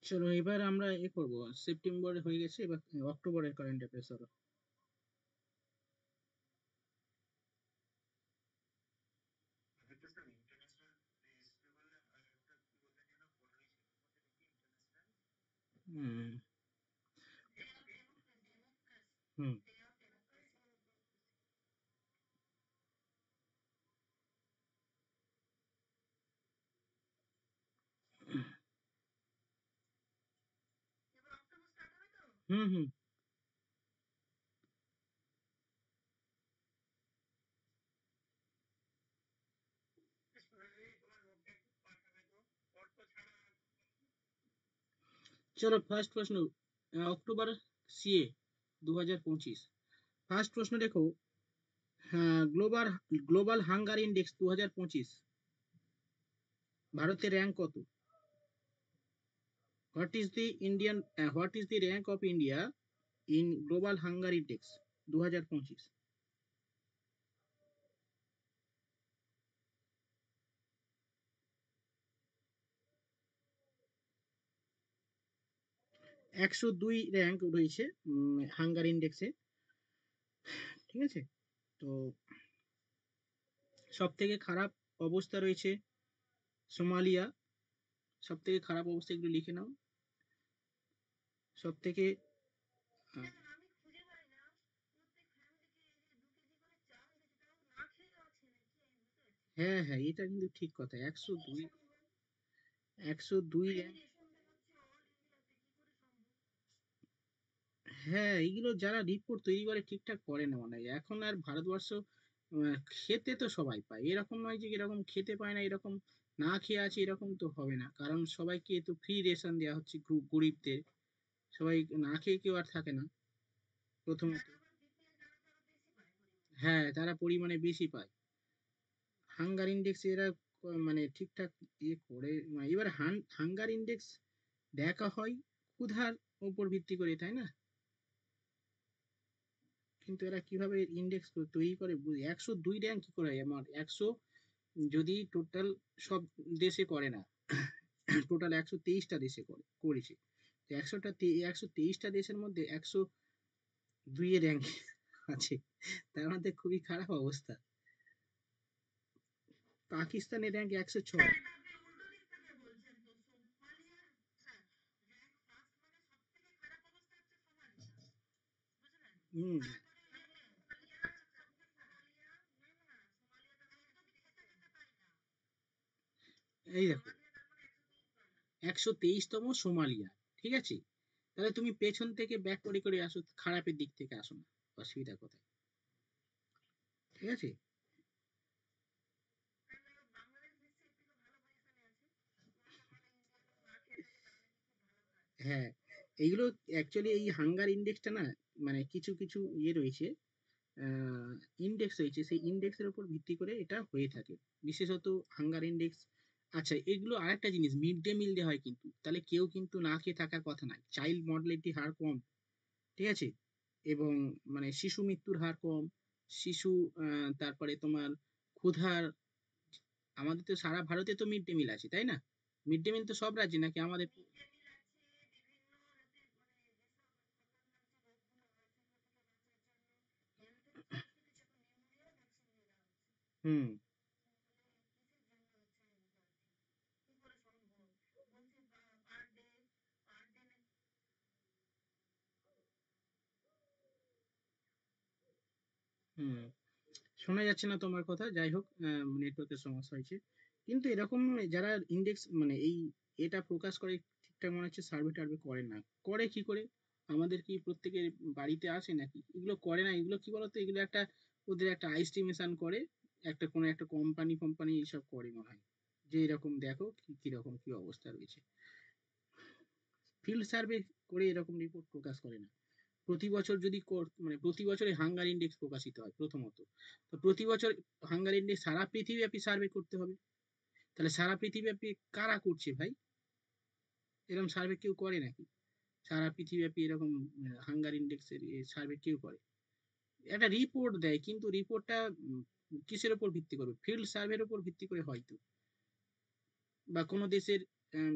চলো এবার আমরা করবো, সেপ্টেম্বর হয়ে গেছে, এবার অক্টোবরের কারেন্ট অ্যাফেয়ার্স হলো। হুম হুম হুম হুম চলো ফার্স্ট প্রশ্ন, অক্টোবর সিএ 2025। ফার্স্ট প্রশ্ন দেখো, হ্যাঁ, গ্লোবাল গ্লোবাল হাঙ্গার ইন্ডেক্স 2025 ভারতের র্যাঙ্ক কত? What is the Indian, what is the rank of India in global hunger index 2025? 102 rank রয়েছে হাঙ্গার ইন্ডেক্সে। ঠিক আছে, তো সব থেকে খারাপ অবস্থা রয়েছে সোমালিয়া, সব থেকে খারাপ অবস্থা, এগুলো লিখে নাও। সব থেকে, হ্যাঁ হ্যাঁ এটা কিন্তু ঠিক কথা, 102, 102 র্যাঙ্ক। হ্যাঁ এইগুলো যারা রিপোর্ট তৈরি করে ঠিকঠাক করে না মনে হয় এখন আর ভারতবর্ষ। খেতে তো সবাই পায়, এরকম নয় যে এরকম খেতে পায় না, এরকম না খেয়ে আছে এরকম তো হবে না, কারণ সবাইকে তো ফ্রি রেশন দেওয়া হচ্ছে গরিবদের। সবাই না খেয়ে কেউ আর থাকে না প্রথমত। হ্যাঁ তারা পরিমাণে বেশি পায়। হাঙ্গার ইন্ডেক্স এরা মানে ঠিকঠাক করে, মানে এবার হাঙ্গার ইন্ডেক্স দেখা হয় ক্ষুধার উপর ভিত্তি করে, তাই না? কিন্তু এরা কিভাবে ইন্ডেক্স তৈরি করে 102 র্যাঙ্ক কি করে হয় আমার 100, যদি টোটাল সব দেশে করে না, টোটাল 123টা দেশে করেছে, তো 123টা দেশের মধ্যে 102 এর র্যাঙ্ক আছে, তার মধ্যে খুবই খারাপ অবস্থা। পাকিস্তানের র্যাঙ্ক 106। হুম, এই দেখো 123তম সোমালিয়া, ঠিক আছে, তাহলে তুমি পেছন থেকে ব্যাক করে করে আসো, খারাপের দিক থেকে আসো না, অসুবিধা কোথায়? ঠিক আছে, হ্যাঁ এইগুলো অ্যাকচুয়ালি এই হাঙ্গার ইন্ডেক্সটা না, মানে কিছু কিছু রয়েছে, ইন্ডেক্স রয়েছে, সেই ইন্ডেক্সের উপর ভিত্তি করে এটা হয়ে থাকে, বিশেষত হাঙ্গার ইন্ডেক্স। আচ্ছা এগুলো আরেকটা জিনিস, মিড ডে মিল দেওয়া হয় কিন্তু, তাহলে কেউ কিন্তু না খেয়ে থাকার কথা নয়, চাইল্ড মর্টালিটি হার কম, ঠিক আছে, এবং মানে শিশু মৃত্যুর হার কম, শিশু, তারপরে তোমার ক্ষুধার, আমাদের তো সারা ভারতে তো মিড ডে মিল আছে তাই না? মিড ডে মিল তো সব রাজ্যে নাকি আমাদের? হুম হুম শোনা যাচ্ছে না তোমার কথা, যাই হোক নেটওয়ার্কের সমস্যা হয়েছে। কিন্তু এরকম যারা ইন্ডেক্স মানে এই এটা প্রকাশ করে ঠিকঠাক মনে হচ্ছে সার্ভে টার্ভে করে না, করে কি করে? আমাদের কি প্রত্যেকের বাড়িতে আসে নাকি? এগুলো করে না, এগুলো কি বলতো, এগুলো একটা ওদের একটা আইস্টিমেশন করে, একটা কোনো একটা কোম্পানি কোম্পানি এইসব করে মনে হয়, যে এরকম দেখো কি কিরকম কি অবস্থা রয়েছে। ফিল্ড সার্ভে করে এরকম রিপোর্ট প্রকাশ করে না। প্রতি বছর যদি মানে প্রতি বছরে হাঙ্গার ইন্ডেক্স প্রকাশিত হয় প্রথমত, তো প্রতি বছর হাঙ্গার ইন্ডেক্স সারা পৃথিবীব্যাপী সার্ভে করতে হবে, তাহলে সারা পৃথিবীব্যাপী কারা করছে ভাই? এরকম সার্ভে কেউ করে নাকি? সারা পৃথিবীব্যাপী এরকম হাঙ্গার ইন্ডেক্সের সার্ভে কেউ করে? একটা রিপোর্ট দেয়, কিন্তু রিপোর্টটা কিসের উপর ভিত্তি করবে? ফিল্ড সার্ভের উপর ভিত্তি করে হয়তো, বা কোনো দেশের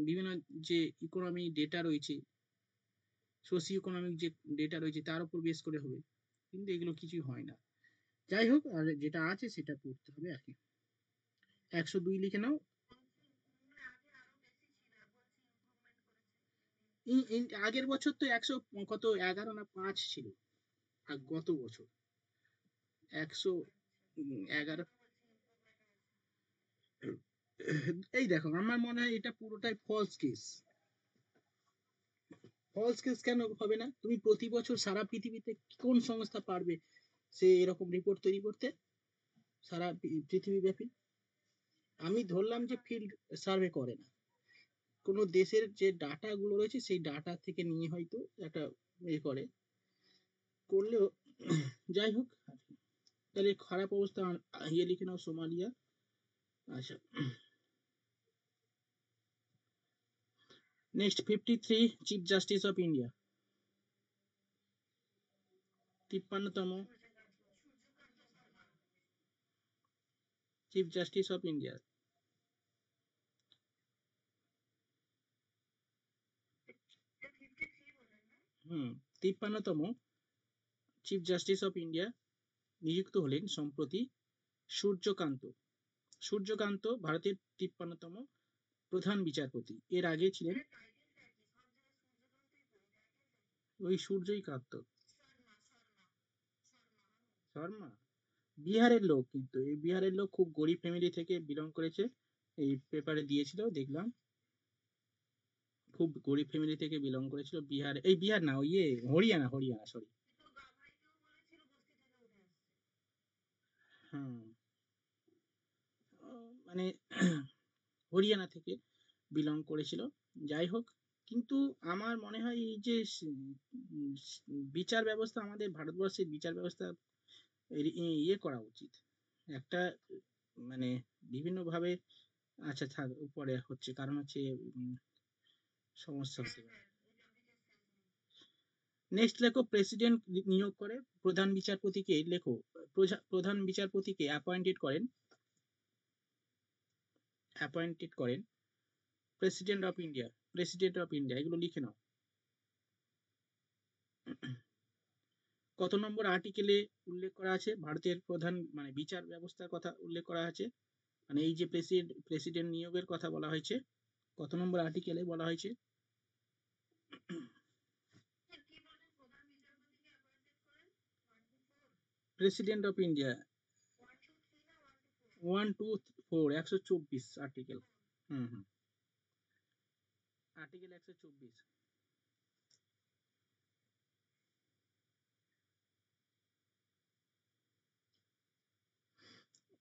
বিভিন্ন যে ইকোনমি ডেটা রয়েছে, সোশিও ইকোনমিক যে ডেটা রয়েছে তার উপর বেস করে হবে, কিন্তু এগুলো কিছুই হয় না। যাই হোক, আর যেটা আছে সেটা পড়তে হবে আর কি। 102 লিখে নাও। আগের বছর তো 100 কত 11 না 5 ছিল, আর গত বছর 111। এই দেখো, আমার মনে হয় এটা পুরোটাই ফলস কেস। ফলস কেস কেন হবে না? তুমি প্রতি বছর সারা পৃথিবীতে কোন সংস্থা পারবে সে এরকম রিপোর্ট তৈরি করতে, সারা পৃথিবীব্যাপী? আমি ধরলাম যে ফিল্ড সার্ভে করে না, কোনো দেশের যে ডাটা গুলো রয়েছে সেই ডাটা থেকে নিয়ে হয়তো একটা করে করলেও। যাই হোক, তাহলে খারাপ অবস্থা। ইয়ে লিখে নাও, সোমালিয়া। আচ্ছা, next 53, chief justice of India. 53তম চিফ জাস্টিস অফ ইন্ডিয়া। হুম, 53তম চিফ জাস্টিস অফ ইন্ডিয়া নিযুক্ত হলেন সম্প্রতি সূর্যকান্ত। সূর্যকান্ত ভারতের 53তম প্রধান বিচারপতি। এর আগে ছিলেন ওই সূর্যই কান্ত শর্মা। বিহারের লোক, কিন্তু এই বিহারের লোক খুব গরিব ফ্যামিলি থেকে বিলং করেছে, এই পেপারে দিয়েছিল দেখলাম। খুব গরিব ফ্যামিলি থেকে বিলং করেছিল, বিহার, এই বিহার না, ওই ইয়ে হরিয়ানা, হরিয়ানা সরি। হুম, মানে হরিয়ানা থেকে বিলং করেছিল। যাই হোক, কিন্তু আমার মনে হয় এই যে বিচার ব্যবস্থা, আমাদের ভারতবর্ষের বিচার ব্যবস্থা ইয়ে করা উচিত একটা, মানে বিভিন্নভাবে। আচ্ছা থাক, উপরে হচ্ছে কারণ হচ্ছে সমস্যা হতে পারে। নেক্সট লেখো, প্রেসিডেন্ট নিয়োগ করে প্রধান বিচারপতিকে, লেখো প্রধান বিচারপতিকে অ্যাপয়েন্টেড করেন president of India. President of India, এগুলো লিখে নাও। কত নম্বর আর্টিকেলে উল্লেখ করা আছে ভারতের প্রধান মানে বিচার ব্যবস্থার কথা উল্লেখ করা আছে, মানে এই যে প্রেসিডেন্ট নিয়োগের কথা বলা হয়েছে, কত নম্বর আর্টিকেলে বলা হয়েছে? President of India 1, 2, 4, 124 article. Hmm hmm, article 124।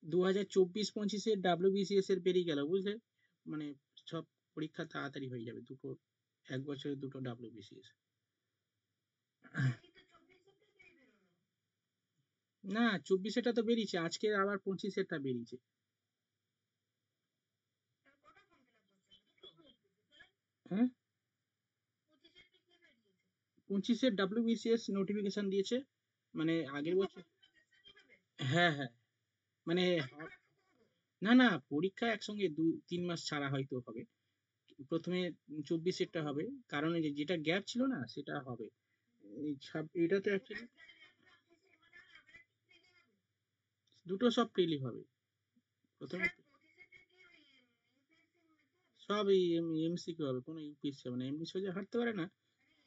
2024-25 WBCS এর বেরিয়ে গেল, বুঝলে? মানে সব পরীক্ষা তাড়াতাড়ি হয়ে যাবে, দুটো এক বছরে দুটো WBCS। না, 24-এটা তো বেরিয়েছে, আজকে আবার 25-এরটা বেরিয়েছে। হ্যাঁ, 25-এর WBCS নোটিফিকেশন দিয়েছে, মানে আগের বছর। হ্যাঁ হ্যাঁ, মানে না না, পরীক্ষা একসঙ্গে 2-3 মাস ছাড়া হয়তো হবে। প্রথমে 24-এরটা হবে, কারণ এই যে যেটা গ্যাপ ছিল না সেটা হবে। এটা তো অ্যাকচুয়ালি দুটো সব প্রিলি হবে প্রথমে। সব এই এমসিকিউ হবে, কোনো ইউপিএসসি হবে না, এমনি সোজা হাঁটতে পারে না।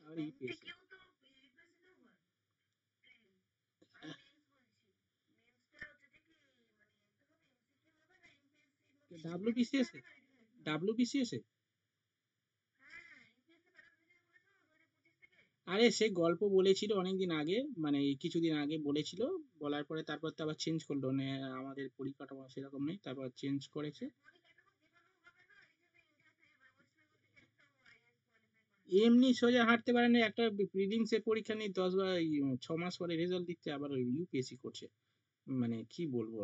আর ইউপিএসসি, ডাব্লিউবিসিএস এ, ডাব্লিউবিসিএস এ। আরে সে গল্প বলেছিল অনেকদিন আগে, মানে এই কিছুদিন আগে বলেছিল, বলার পরে তারপর তো আবার চেঞ্জ করলো, মানে আমাদের পরিকাঠামো সেরকম নেই, তারপর চেঞ্জ করেছে। এমনি সোজা হাঁটতে পারে না, একটা প্রিলিমস এর পরীক্ষা নেই 6 মাস পরে রেজাল্ট দিচ্ছে, আবার ইউপিএসসি করছে, মানে কি বলবো।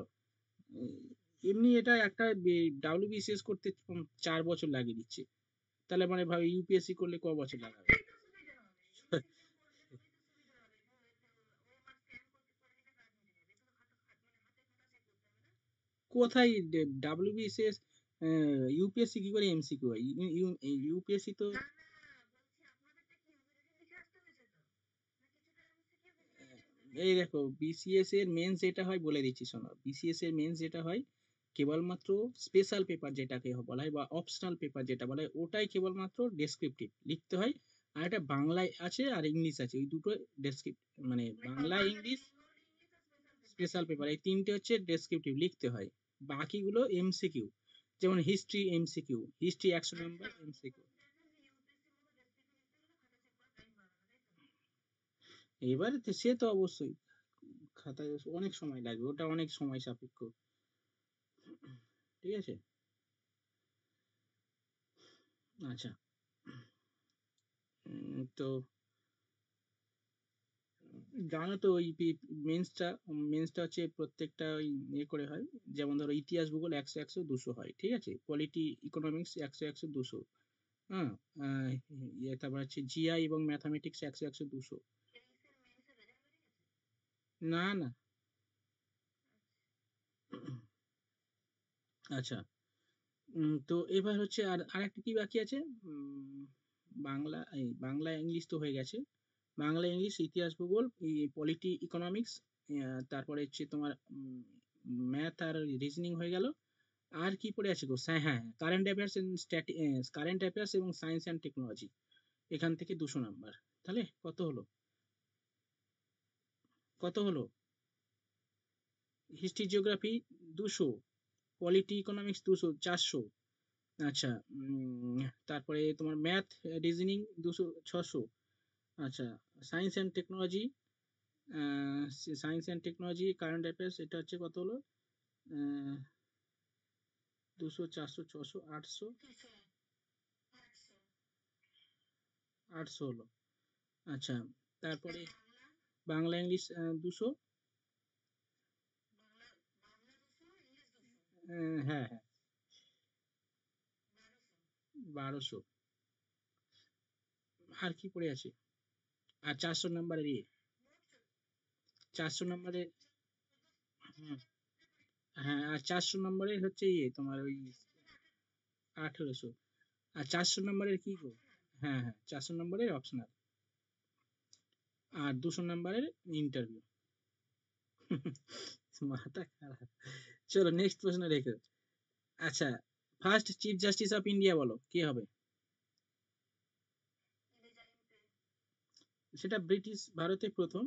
উম, এমনি এটা একটা ডাব্লিউবিসিএস করতে 4 বছর লাগিয়ে দিচ্ছে, তাহলে মানে ভাবে ইউপিএসসি করলে ক বছর লাগাবে? কোথায় ডাব্লিউবিসিএস ইউপিএসসি কি করে এমসিকিউ হয়? ইউপিএসসি তো এই দেখো বিসিএস এর মেন্স যেটা হয় বলে দিচ্ছি শোনো, বিসিএস এর মেন্স যেটা হয় কেবলমাত্র স্পেশাল পেপার যেটাকে বলা হয় বা অপশনাল পেপার যেটা বলা হয় ওটাই কেবলমাত্র ডেসক্রিপটিভ লিখতে হয়, আর এটা বাংলায় আছে আর ইংলিশ আছে, ওই দুটো ডেসক্রিপ্ট মানে বাংলা ইংলিশ স্পেশাল পেপার এই তিনটে হচ্ছে ডেসক্রিপটিভ লিখতে হয়, বাকিগুলো এমসিকিউ। যেমন হিস্ট্রি এমসিকিউ, হিস্ট্রি 100 নম্বর এমসিকিউ। এবার সে তো অবশ্যই খাতায় অনেক সময় লাগবে, ওটা অনেক সময় সাপেক্ষ, ঠিক আছে। আচ্ছা, তো জানো তো ওই মেন্সটা, মেন্সটা হচ্ছে প্রত্যেকটা ওই ইয়ে করে হয়, যেমন ধরো ইতিহাস ভূগোল 100 100 200 হয়, ঠিক আছে, পলিটি ইকোনমিক্স 100 100 200, হ্যাঁ, তারপর হচ্ছে জিআই এবং ম্যাথামেটিক্স 100 100 200। না না। আচ্ছা, তো এবার হচ্ছে আর আরেকটা কি বাকি আছে, বাংলা, এই বাংলা ইংলিশ তো হয়ে গেছে, বাংলা ইংলিশ ইতিহাস ভূগোল পলিটি ইকোনমিক্স, তারপরে হচ্ছে তোমার ম্যাথ আর রিজনিং হয়ে গেল। আর কি পড়ে আছে গো, হ্যাঁ, current affairs and current affairs এবং সায়েন্স অ্যান্ড টেকনোলজি, এখান থেকে 200 নাম্বার। তাহলে কত হলো, কত হলো? History geography 200, polity economics 200, 400। আচ্ছা, তারপরে তোমার ম্যাথ রিজনিং 200, 600। আচ্ছা, science and technology, science and technology current affairs এটা হচ্ছে কত হলো, 200 400 600 800, 800 হলো। আচ্ছা, তারপরে বাংলা ইংলিশ 200, হ্যাঁ হ্যাঁ 1200। আর কি পড়ে আছে? আর 400 নাম্বারের 400 নম্বরের, হুম, হ্যাঁ, আর 400 নম্বরের হচ্ছে তোমার ওই 1800। আর 400 নম্বরের কি গো, হ্যাঁ 400 নম্বরের অপশনাল, আর 200 নম্বরের ইন্টারভিউ। মাথা খারাপ। চলো নেক্সট প্রশ্ন রেখো। আচ্ছা, first chief justice of India বলো কে হবে? সেটা ব্রিটিশ ভারতে প্রথম।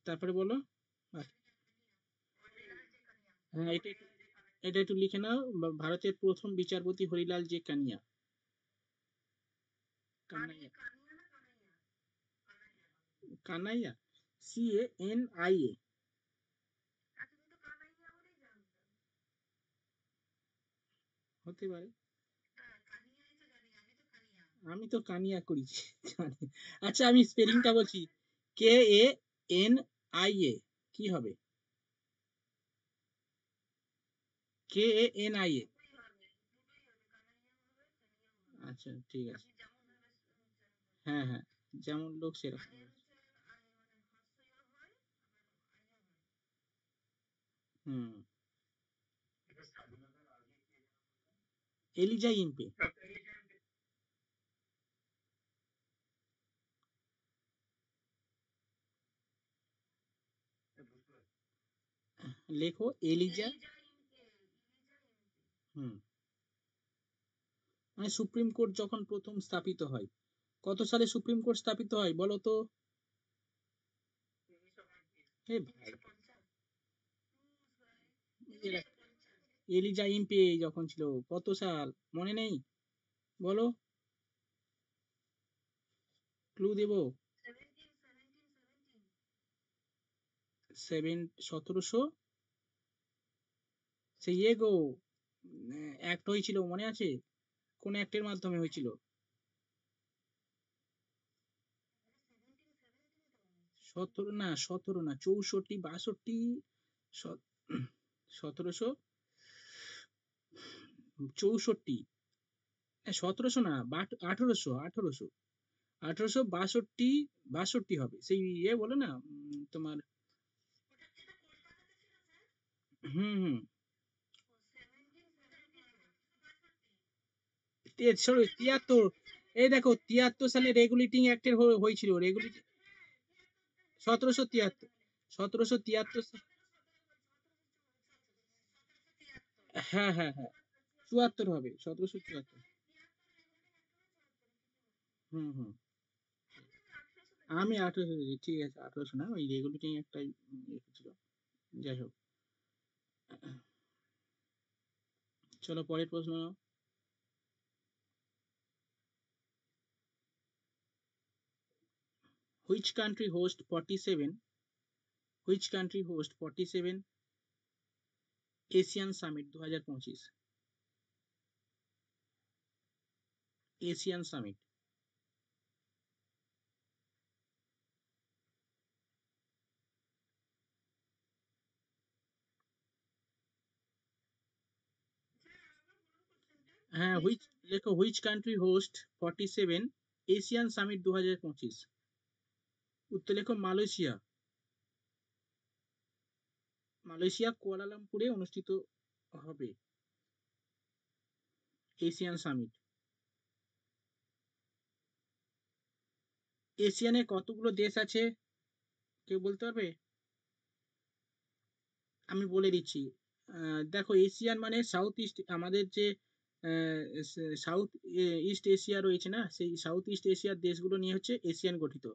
তারপরে বলো। হ্যাঁ, এটা একটু লিখে নাও, ভারতের প্রথম বিচারপতি হরিলাল জে কানিয়া। কানাইয়া, কানাইয়া, CANIA। হতে পারে, আমি তো কানিয়া করেছি। আচ্ছা, আমি স্পেলিংটা বলছি, KANIA কি হবে? KANIA। আচ্ছা ঠিক আছে, হ্যাঁ যেমন লোক সেরকম। হুম, এলিজা ইম্পে। লেখো এলিজা। হুম, মানে সুপ্রিম কোর্ট যখন প্রথম স্থাপিত হয়, কত সালে সুপ্রিম কোর্ট স্থাপিত হয় বলো তো? এ ভাই, এরা এলিজা ইম্পে যখন ছিল, কত সাল মনে নেই, বলো, ক্লু দেবো। সেভেন 1700, সেই গো অ্যাক্ট হয়েছিল মনে আছে, কোন অ্যাক্টের মাধ্যমে হয়েছিল? 17 না, 17 না, 64 62, 1764, 1700 না, 1800, 1862, 62 হবে, সেই বলে না, তোমার হুম হুম। সরি 73, এই দেখো 73 সালে রেগুলেটিং অ্যাক্টের হয়েছিল রেগুলেটিং 1773, 1773। হ্যাঁ হ্যাঁ হ্যাঁ, 74 হবে, 1774। হুম হুম। আমি 1800, ঠিক আছে 1800 না, ওই রেগুলেটিং একটা ছিল। যাই হোক, চলো পরের প্রশ্ন। Which country host 47, which country host 47 Asian summit 2025? Asian summit. হ্যাঁ, হুইচ, লেখো which country host 47 Asian summit 2025? উত্তর লেখো মালয়েশিয়া। মালয়েশিয়া কুয়ালালামপুরে অনুষ্ঠিত হবে এশিয়ান সামিট। এশিয়ানে কতগুলো দেশ আছে কেউ বলতে পারবে? আমি বলে দিচ্ছি। দেখো এশিয়ান মানে সাউথ ইস্ট, আমাদের যে সাউথ ইস্ট এশিয়া রয়েছে না, সেই সাউথ ইস্ট এশিয়ার দেশগুলো নিয়ে হচ্ছে এশিয়ান গঠিত।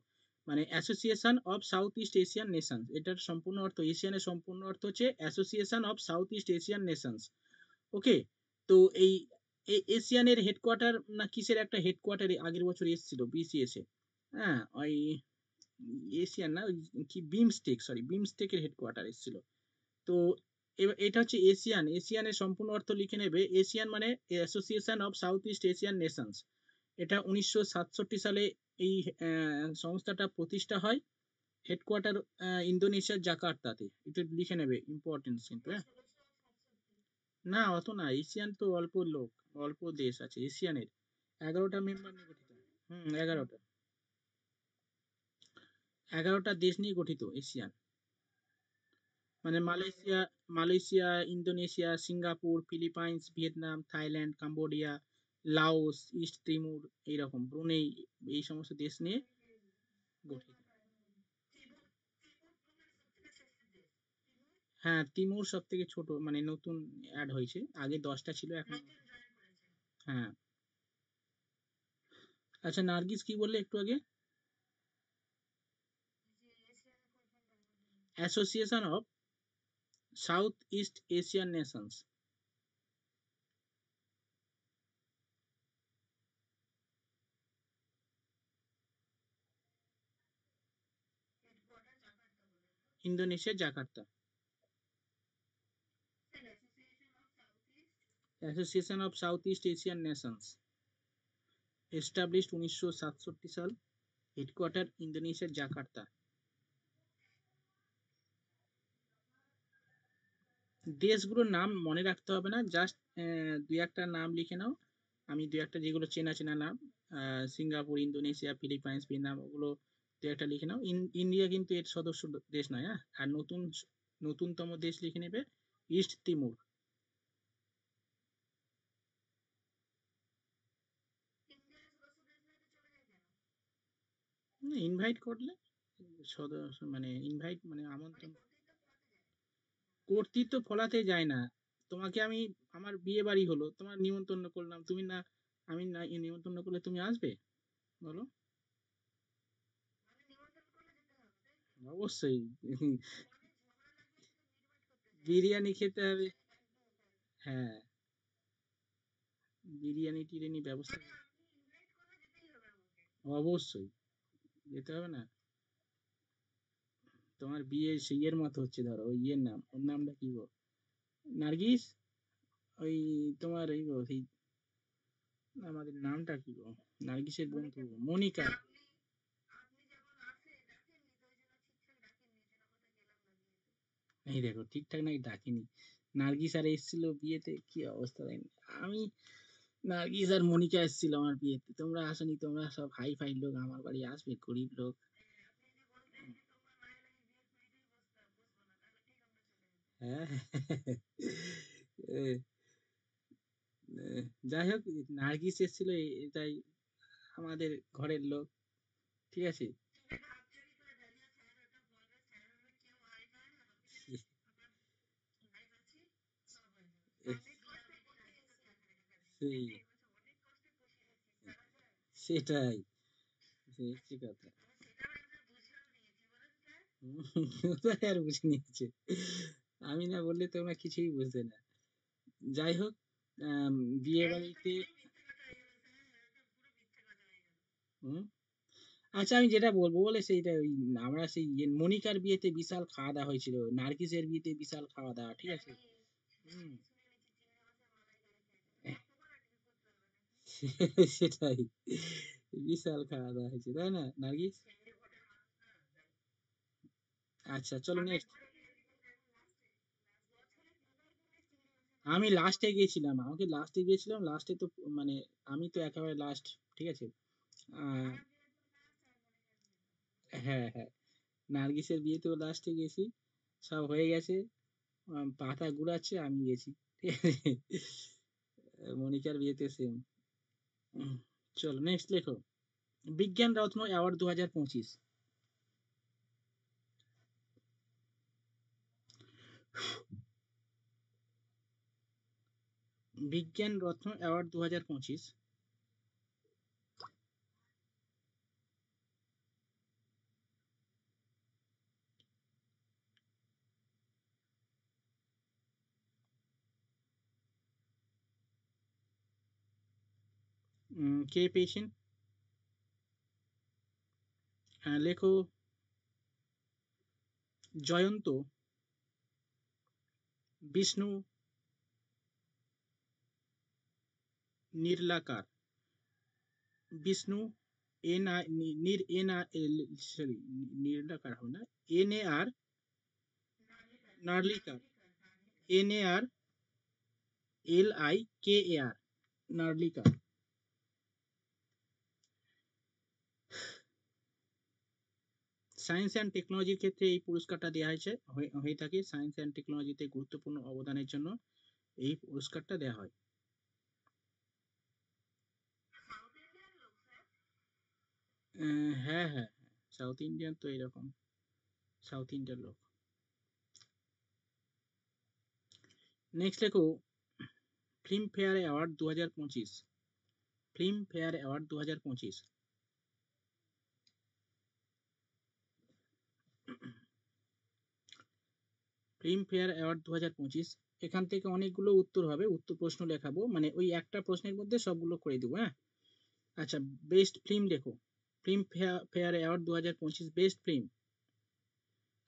মানে association of south east Asian nations, এটার সম্পূর্ণ অর্থ, এশিয়ানের সম্পূর্ণ অর্থ হচ্ছে association of south east Asian nations. Okay. তো এই এশিয়ানের হেডকোয়ার্টার না কিসের একটা হেডকোয়ার্টার আগের বছর এসেছিল বিসিএস এ। হ্যাঁ ওই এশিয়ান না, ওই কি বিমস্টেক, সরি বিমস্টেকের হেডকোয়ার্টার এসেছিল। তো এটা হচ্ছে এশিয়ান, এশিয়ানের সম্পূর্ণ অর্থ লিখে নেবে। এশিয়ান মানে association of south east Asian Nations. এটা 1967 সালে এই সংস্থাটা প্রতিষ্ঠা হয়। হেডকোয়ার্টার ইন্দোনেশিয়ার জাকার্তাতে। এটা লিখে নেবে, ইম্পর্টেন্স কিন্তু, হ্যাঁ। না অত না, এশিয়ান তো অল্প লোক, অল্প দেশ আছে এশিয়ানের, 11টা মেম্বার নিয়ে গঠিত। হুম, 11টা, 11টা দেশ নিয়ে গঠিত এশিয়ান। মানে Malaysia, Malaysia, Indonesia, Singapore, Philippines, Vietnam, Thailand, Cambodia, Laos, East Timor, এইরকম ব্রুনেই, এই সমস্ত দেশ নিয়ে গঠিত। হ্যাঁ, তিমুর সব থেকে ছোট, মানে নতুন অ্যাড হয়েছে, আগে 10টা ছিল এখন। হ্যাঁ। আচ্ছা নার্গিস কি বললে একটু আগে? Association of south east Asian Nations. Indonesia Jakarta. Association of south east Asian Nations, established 1967 সাল, হেডকোয়ার্টার ইন্দোনেশিয়ার জাকার্তা। দেশগুলোর নাম মনে রাখতে হবে না, জাস্ট দুই একটা নাম লিখে নাও। আমি দুই একটা যেগুলো চেনা চেনা নাম, সিঙ্গাপুর, ইন্দোনেশিয়া, ফিলিপাইন্স, ভিয়েতনাম, ওগুলো দুই একটা লিখে নাও। ইন্ডিয়া কিন্তু এর সদস্য দেশ নয়, হ্যাঁ। আর নতুনতম দেশ লিখে নেবে ইস্ট তিমুর। ইনভাইট করলে সদস্য মানে ইনভাইট মানে আমন্ত্রণ, কর্তৃত্ব ফলাতে যায় না। তোমাকে আমি, আমার বিয়ে বাড়ি হলো, তোমার নিমন্ত্রণ করলাম, তুমি না, আমি না নিমন্ত্রণ করলে তুমি আসবে বলো? অবশ্যই। বিরিয়ানি খেতে হবে। হ্যাঁ, বিরিয়ানি টিরিয়ানি ব্যবস্থা, অবশ্যই যেতে হবে না। তোমার বিয়ে সেই এর মতো হচ্ছে, ধরো ওই ইয়ের নাম, ওর নামটা কি গো, নার্গিস, ওই তোমার এই গো সেই, আমাদের নামটা কি গো, নার্গিসের বন্ধু মনিকা। এই দেখো ঠিকঠাক নাকি ডাকিনি। নার্গিস আর এসেছিল বিয়েতে, কি অবস্থা দেখেন। আমি, নার্গিস আর মনিকা এসেছিল আমার বিয়েতে, তোমরা আসনি, তোমরা সব হাই ফাই লোক, আমার বাড়ি আসবে গরিব লোক। হ্যাঁ। এ, এ, যাই হোক, নার্গিস এসেছিল এটাই আমাদের ঘরের লোক, ঠিক আছে। এ- সেই সেটাই, সেই হচ্ছে কথা। কোথায় আর বুঝে নিয়েছে, আমি না বললে তোমরা কিছুই বুঝবে না। যাই হোক, আম, বিয়ে বাড়িতে হুম, আচ্ছা আমি যেটা বলবো বলে সেইটা ওই, আমরা সেই মনিকার বিয়েতে বিশাল খাওয়া দাওয়া হয়েছিল, নার্গিসের বিয়েতে বিশাল খাওয়া দাওয়া, ঠিক আছে। হুম। সেটাই, বিশাল খাওয়া দাওয়া হয়েছে তাই না নার্গিস। আচ্ছা চলো নেক্সট। আমি লাস্টে গিয়েছিলাম, আমাকে লাস্টে গিয়েছিলাম, লাস্টে তো মানে আমি তো একেবারে লাস্ট, ঠিক আছে। আহ, হ্যাঁ হ্যাঁ, নার্গিসের বিয়েতেও লাস্টে গেছি, সব হয়ে গেছে, পাতা গুড়াচ্ছে আমি গেছি, ঠিক আছে। মনিকার বিয়েতে সেম। চলো নেক্সট লেখো। বিজ্ঞান রত্ন অ্যাওয়ার্ড 2025। বিজ্ঞান রত্ন অ্যাওয়ার্ড 2025। কে পেয়েছেন? লেখো। জয়ন্ত, বিষ্ণু, নির্লাকার, বিষ্ণু, এন আই, নির এন আই, সরি, নির্লাকার হবে না, N A R, Narlikar, N A R L I K A R, Narlikar. Science and টেকনোলজির ক্ষেত্রে এই পুরস্কারটা দেওয়া হয়েছে, হয়ে থাকে, সায়েন্স অ্যান্ড টেকনোলজিতে গুরুত্বপূর্ণ অবদানের জন্য এই পুরস্কারটা দেওয়া হয়। হ্যাঁ হ্যাঁ, সাউথ ইন্ডিয়ান তো এরকম, সাউথ ইন্ডিয়ান লোক। নেক্সট লেখো। Film fair award 2025। Film fair award 2025। Film fair award 2025। এখান থেকে অনেকগুলো উত্তর হবে, উত্তর প্রশ্ন লেখাবো, মানে ওই একটা প্রশ্নের মধ্যে সবগুলো করে দেবো, হ্যাঁ। আচ্ছা, বেস্ট ফিল্ম লেখো। Film fair award 2025 best film.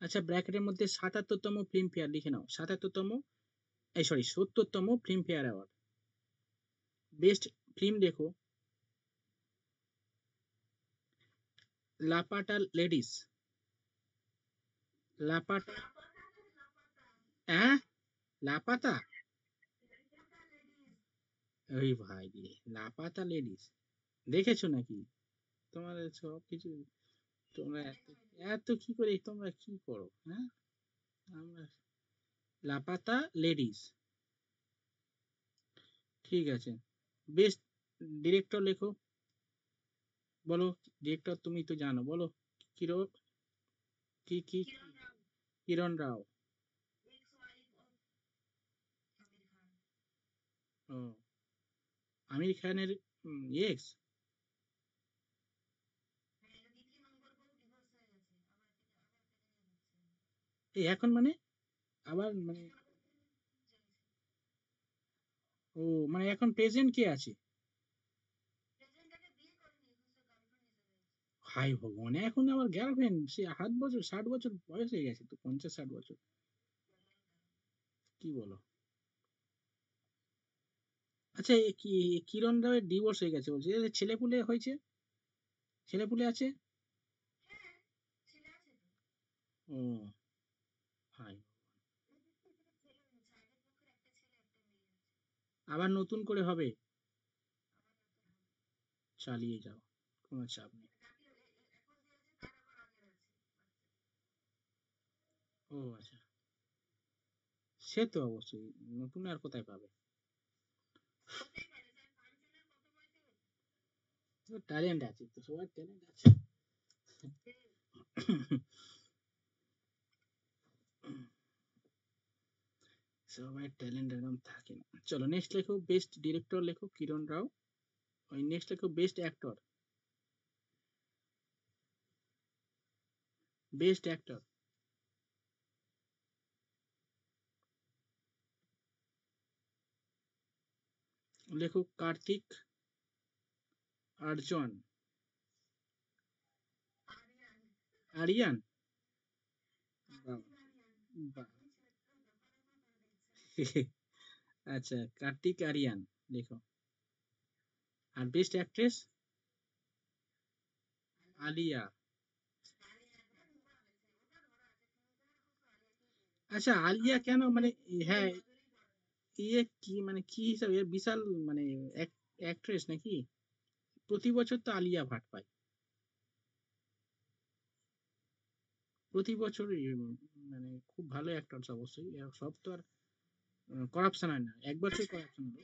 আচ্ছা, ব্র্যাকেটের মধ্যে 77তম ফিল্ম ফেয়ার লিখে নাও, 77তম, এই সরি 70তম Filmfare award. Best film লেখো। লাপাটা লেডিস। লাপাটা, হ্যাঁ, লাপাতা, ওই ভাই রে, লাপাতা লেডিস, দেখেছো নাকি? তোমাদের সব কিছু, তোমরা এত, এত কি করে তোমরা কি করো, হ্যাঁ। আমরা, লাপাতা লেডিস, ঠিক আছে। বেস্ট ডিরেক্টর লেখো, বলো, ডিরেক্টর তুমি তো জানো, বলো। কিরো, কি কিরণ রাও। ও, আমির খানের এক্স। এই এখন মানে, আবার মানে, ও মানে এখন প্রেজেন্ট কে আছে? হাই ভগবান, এখন আবার গার্লফ্রেন্ড, সে 7 বছর 60 বছর বয়স হয়ে গেছে তো, 50 60 বছর, কি বলো। আচ্ছা, কি কিরণ রাওয়ের ডিভোর্স হয়ে গেছে বলছে, এদের ছেলেপুলে হয়েছে, ছেলেপুলে আছে? ও ভাই, আবার নতুন করে হবে, চালিয়ে যাও, কোনো চাপ নেই। ও আচ্ছা, সে তো অবশ্যই, নতুন আর কোথায় পাবে? ট্যালেন্ট আছে তো, সবার ট্যালেন্ট আছে। সবার ট্যালেন্ট এরকম থাকে না। চলো নেক্সট লেখো, বেস্ট ডিরেক্টর লেখো কিরণ রাও। ওই নেক্সট লেখো বেস্ট অ্যাক্টর। বেস্ট অ্যাক্টর লেখো কার্তিক আর্যন। আরিয়ান। বাহ, বাহ। আচ্ছা, কার্তিক আরিয়ান লেখো। আর বেস্ট অ্যাক্ট্রেস আলিয়া। আচ্ছা, আলিয়া কেন মানে, হ্যাঁ, ইয়ে কি মানে কি হিসাবে এর বিশাল মানে অ্যাক্ট্রেস নাকি? প্রতি বছর তো আলিয়া ভাট পায়, প্রতি বছরই। মানে খুব ভালো অ্যাক্টরস অবশ্যই, এরা সব তো আর করাপশন হয় না, এক বছর করাপশন হলো।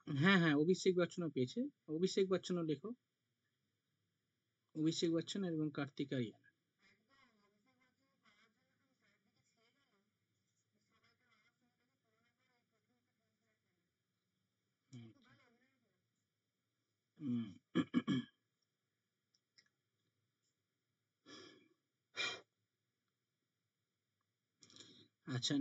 হ্যাঁ হ্যাঁ, অভিষেক বচ্চনও পেয়েছে। অভিষেক বচ্চনও লেখো। অভিষেক বচ্চন এবং কার্তিক আরিয়ান। হুম, হুম। আচ্ছা।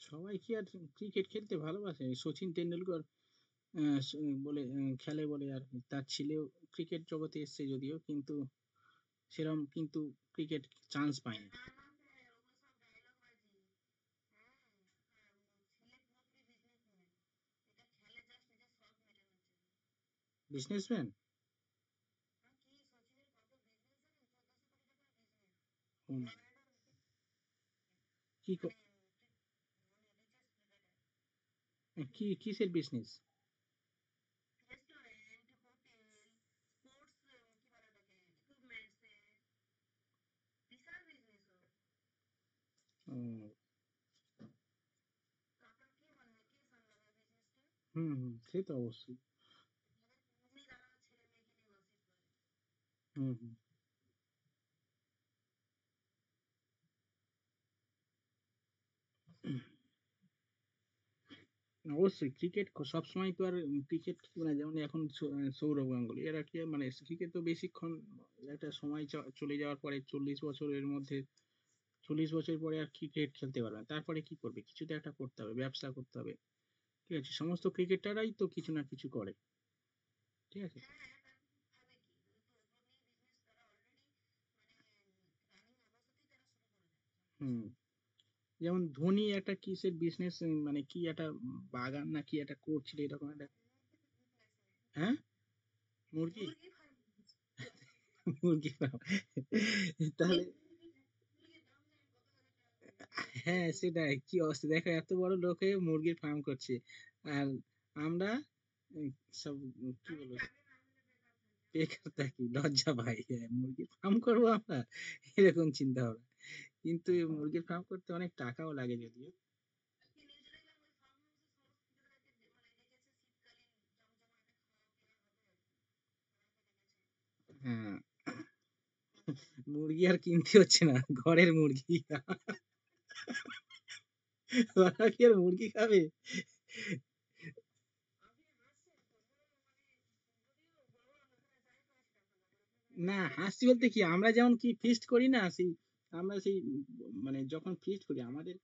সবাই কি আর ক্রিকেট খেলতে ভালোবাসে? সচিন টেন্ডুলকর বলে খেলে বলে আর তার ছেলেও ক্রিকেট জগতে এসছে যদিও, কিন্তু সেরকম কিন্তু ক্রিকেট চান্স পায়নি। বিজনেসম্যান। কি কি কিসের বিজনেস? হুম হুম, সে তো অবশ্যই। হুম হুম। অবশ্যই ক্রিকেট সবসময় তো আর ক্রিকেট মানে যেমন এখন সৌরভ গাঙ্গুলি এরা কি মানে ক্রিকেট তো বেশিক্ষণ, একটা সময় চলে যাওয়ার পরে 40 বছরের মধ্যে, 40 বছর পরে আর ক্রিকেট খেলতে পারবে না, তারপরে কি করবে? কিছু তো একটা করতে হবে, ব্যবসা করতে হবে। ঠিক আছে, সমস্ত ক্রিকেটাররাই তো কিছু না কিছু করে। ঠিক আছে। হুম। যেমন ধোনি একটা কিসের বিজনেস, মানে কি একটা বাগান না কি একটা করছিল এরকম একটা। হ্যাঁ, মুরগি। মুরগি farm। তাহলে হ্যাঁ, সেটাই কি অবস্থা দেখো, এত বড় লোক হয়ে মুরগির ফার্ম করছে। আর আমরা উম, সব কি বলবো, বেকার থাকি, লজ্জা পাই। হ্যাঁ, মুরগির ফার্ম করবো আমরা, এরকম চিন্তা ভাবনা। কিন্তু এই মুরগির ফার্ম করতে অনেক টাকাও লাগে যদিও। হ্যাঁ, মুরগি আর কিনতে হচ্ছে না, ঘরের মুরগি। ওরা কি আর মুরগি খাবে? না, হাসছি বলতে কি, আমরা যেমন কি ফিস্ট করি না সেই, আমরা সেই মানে যখন ফিস্ট করি আমাদের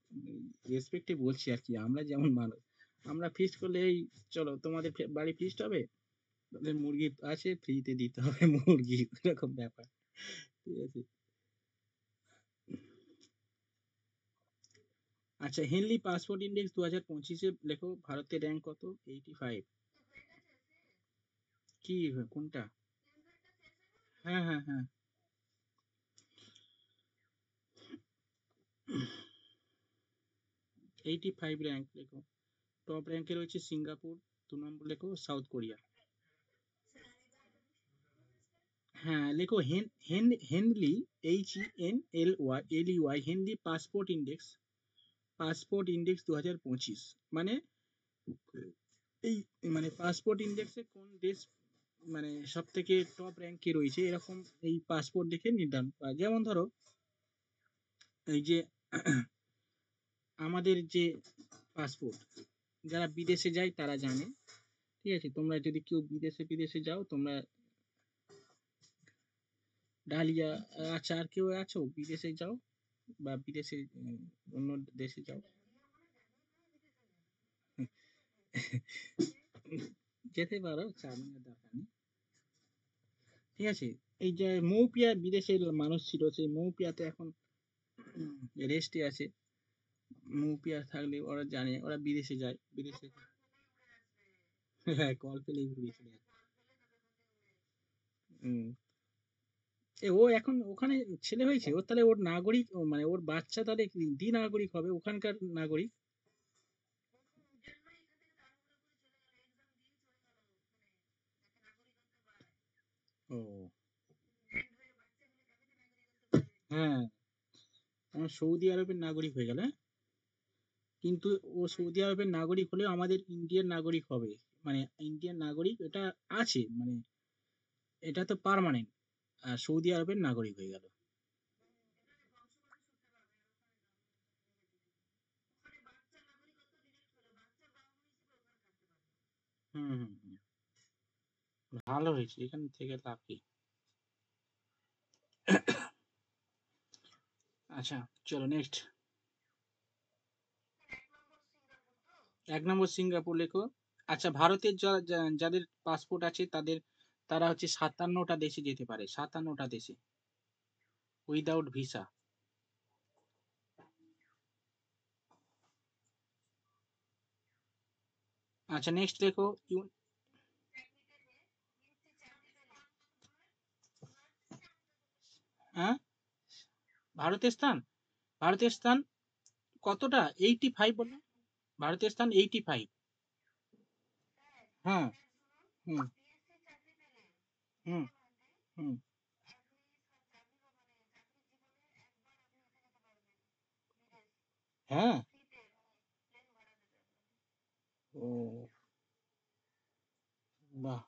রেসপেক্টে বলছি আর কি, আমরা যেমন মানুষ, আমরা ফিস্ট করলে এই চলো তোমাদের বাড়ি ফিস্ট হবে, তাদের মুরগি আছে ফ্রিতে দিতে হবে মুরগি, এরকম ব্যাপার। ঠিক আছে। আচ্ছা, হেনলি পাসপোর্ট ইন্ডেক্স 2025-এ লেখো ভারতের র্যাঙ্ক কত? 85। কি কোনটা? হ্যাঁ হ্যাঁ হ্যাঁ। 85 র্যাঙ্ক লেখো। টপ র্যাঙ্কে রয়েছে সিঙ্গাপুর, 2 নম্বর লেখো সাউথ কোরিয়া। হ্যাঁ লেখো Henley, HENLY Henley passport index 2025, মানে এই মানে পাসপোর্ট ইন্ডেক্সে কোন দেশ মানে সব থেকে টপ র্যাঙ্কে রয়েছে এরকম এই পাসপোর্ট দেখে নির্ধারণ করা। যেমন ধরো এই যে আমাদের যে পাসপোর্ট, যারা বিদেশে যায় তারা জানে, ঠিক আছে? তোমরা যদি কেউ বিদেশে যাও, তোমরা ডালিয়া আচ্ছা, আর কেউ আছো বিদেশে যাও বা বিদেশে অন্য দেশে যাও? যেতে পারো, চাপ নেওয়ার দরকার নেই, ঠিক আছে? এই যে মৌপিয়া বিদেশের মানুষ ছিল, সেই মৌপিয়া তো এখন রেস্টে আছে। মৌপিয়া থাকলে ওরা জানে, ওরা বিদেশে যায়, বিদেশে হ্যাঁ কল পেলেই ঘুরে চলে যায়। হুম। ও এখন ওখানে ছেলে হয়েছে ওর, তাহলে ওর নাগরিক মানে ওর বাচ্চা তাহলে দ্বি নাগরিক হবে, ওখানকার নাগরিক। ও হ্যাঁ, আমার সৌদি আরবের নাগরিক হয়ে গেল, হ্যাঁ? কিন্তু ও সৌদি আরবের নাগরিক হলেও আমাদের ইন্ডিয়ান নাগরিক হবে, মানে ইন্ডিয়ান নাগরিক এটা আছে, মানে এটা তো পার্মানেন্ট, আর সৌদি আরবের নাগরিক হয়ে গেল। হুম হুম হুম। ভালো হয়েছে, এখান থেকে লাভ কি? আচ্ছা চলো নেক্সট। 1 নম্বর সিঙ্গাপুর লেখো। আচ্ছা ভারতের যাদের পাসপোর্ট আছে তারা হচ্ছে 57টা দেশে যেতে পারে, 57টা দেশে উইদাউট ভিসা। আচ্ছা নেক্সট লেখো। হ্যাঁ, ভারতের স্থান, ভারতের স্থান কতটা? 85 বললো, ভারতের স্থান 85। হ্যাঁ। হুম হুম হুম। হ্যাঁ। ও বাহ।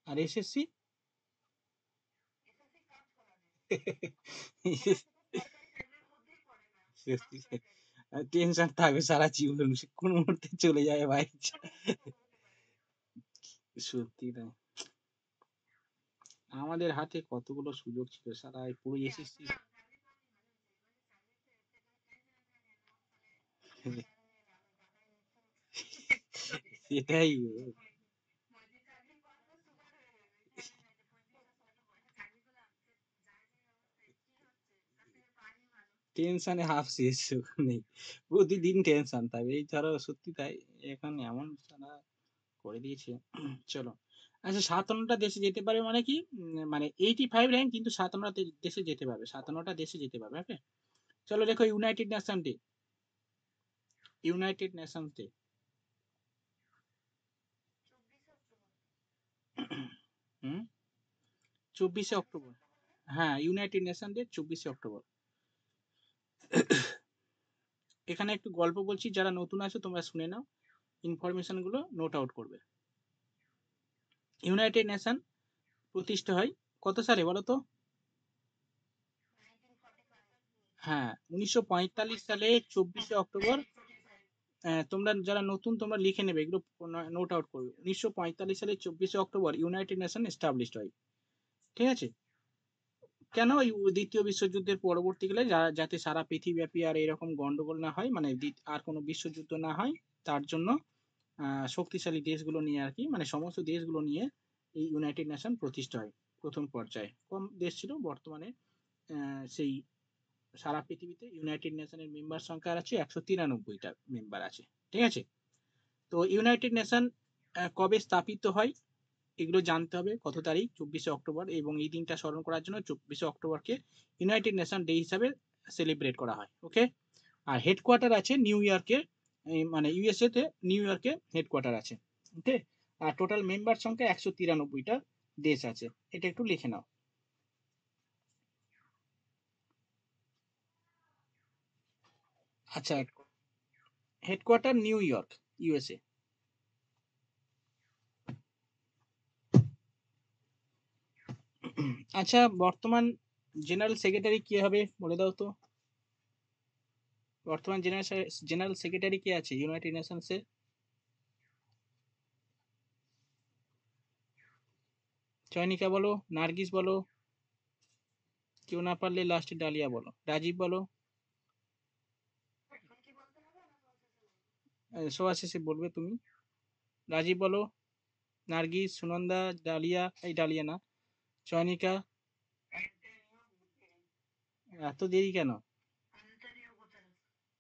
আর এসএসসি? টেনশন থাকবে সারা জীবন, সে কোন মুহূর্তে চলে যাবে ভাই। সত্যি তাই, আমাদের হাতে কতগুলো সুযোগ ছিল, সারা এই পুরো এসএসসি। সেটাই, টেনশনে হাফ শেষ নেই, প্রতিদিন টেনশন থাকবে এই ধরো, সত্যি তাই। এখন এমন সারা করে দিয়েছে। চলো। আচ্ছা 57টা দেশে যেতে পারে মানে কি, মানে 85 র্যাঙ্ক কিন্তু 57টা দেশে যেতে পারবে, 57টা দেশে যেতে পারবে, ওকে? চলো দেখো united nation day, united nation day. হুম, 24শে অক্টোবর। হ্যাঁ ইউনাইটেড নেশন ডে 24শে অক্টোবর। এখানে একটু গল্প বলছি, যারা নতুন আছো তোমরা শুনে নাও, ইনফরমেশন গুলো নোট আউট করবে। ইউনাইটেড নেশন প্রতিষ্ঠা হয় কত সালে বলো তো? হ্যাঁ 1945 সালে 24শে অক্টোবর। তোমরা যারা নতুন তোমরা লিখে নেবে এগুলো, নোট আউট করবে। 1945 সালে 24শে অক্টোবর ইউনাইটেড নেশন এস্টাবলিশড হয়, ঠিক আছে? কেন? ওই দ্বিতীয় বিশ্বযুদ্ধের পরবর্তীকালে যাতে সারা পৃথিবীব্যাপী আর এরকম গন্ডগোল না হয়, মানে আর কোনো বিশ্বযুদ্ধ না হয়, তার জন্য শক্তিশালী দেশগুলো নিয়ে আর কি, মানে সমস্ত দেশগুলো নিয়ে এই ইউনাইটেড নেশন প্রতিষ্ঠা হয়। প্রথম পর্যায়ে কম দেশ ছিল, বর্তমানে সেই সারা পৃথিবীতে ইউনাইটেড নেশনের মেম্বার সংখ্যা আছে 193টা মেম্বার আছে, ঠিক আছে? তো ইউনাইটেড নেশন কবে স্থাপিত হয় এগুলো জানতে হবে, কত তারিখ? 24শে অক্টোবর, এবং এই দিনটা স্মরণ করার জন্য 24শে অক্টোবরকে ইউনাইটেড নেশন ডে হিসাবে সেলিব্রেট করা হয়, ওকে? আর হেডকোয়ার্টার আছে নিউ ইয়র্কের, মানে ইউএসএ তে নিউ ইয়র্কে হেডকোয়ার্টার আছে। ওকে, আর টোটাল মেম্বার সংখ্যা 193টা দেশ আছে। এটা একটু লিখে নাও। আচ্ছা, হেডকোয়ার্টার নিউ ইয়র্ক, ইউএসএ। আচ্ছা, বর্তমান জেনারেল সেক্রেটারি কে হবে বলে দাও তো। বর্তমান জেনারেল সেক্রেটারি কে আছে ইউনাইটেড নেশনসের? চয়নিকা বলো, নার্গিস বলো, কেউ না পারলে লাস্টে ডালিয়া বলো, রাজীব বলো। সবার শেষে বলবে তুমি। রাজীব বলো, নার্গিস, সুনন্দা, ডালিয়া, এই ডালিয়া না, চয়নিকা। এত দেরি কেন?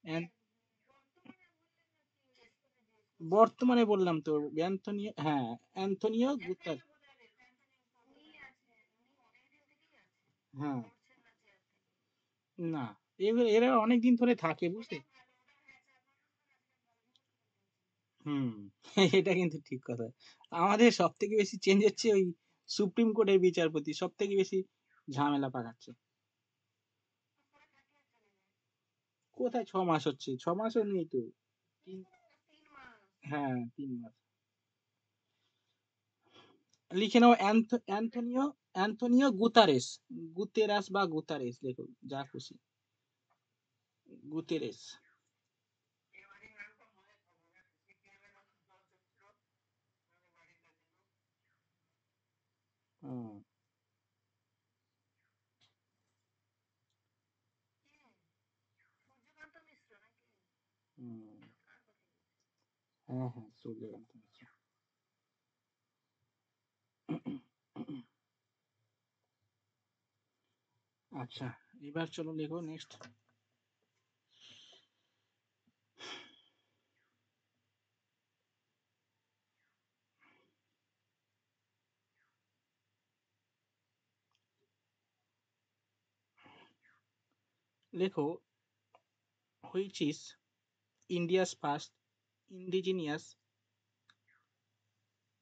অ্যান- বর্তমানে বললাম তো, অ্যান্থনিও, হ্যাঁ, অ্যান্থনিও গুতার। হ্যাঁ, না, এরা অনেক দিন ধরে থাকে বুঝতে। হুম। এটা কিন্তু ঠিক কথা। আমাদের সব থেকে বেশি চেঞ্জ হচ্ছে ওই সুপ্রিম কোর্টের বিচারপতি, সব থেকে বেশি ঝামেলা পাকাচ্ছে। কোথায় 6 মাস হচ্ছে? 6 মাসও নেই তো। তিন- হ্যাঁ, 3 মাস। লিখে নাও অ্যান্থনিও, অ্যান্থনিও গুতারেস। গুতেরাস বা গুতারেস লেখো, যা খুশি। গুতেরেস। হুম, হুম। হ্যাঁ, হ্যাঁ, সূর্যকান্ত মিশ্র। আচ্ছা, এবার চলো লেখো নেক্সট। লেখো, which is India's first indigenous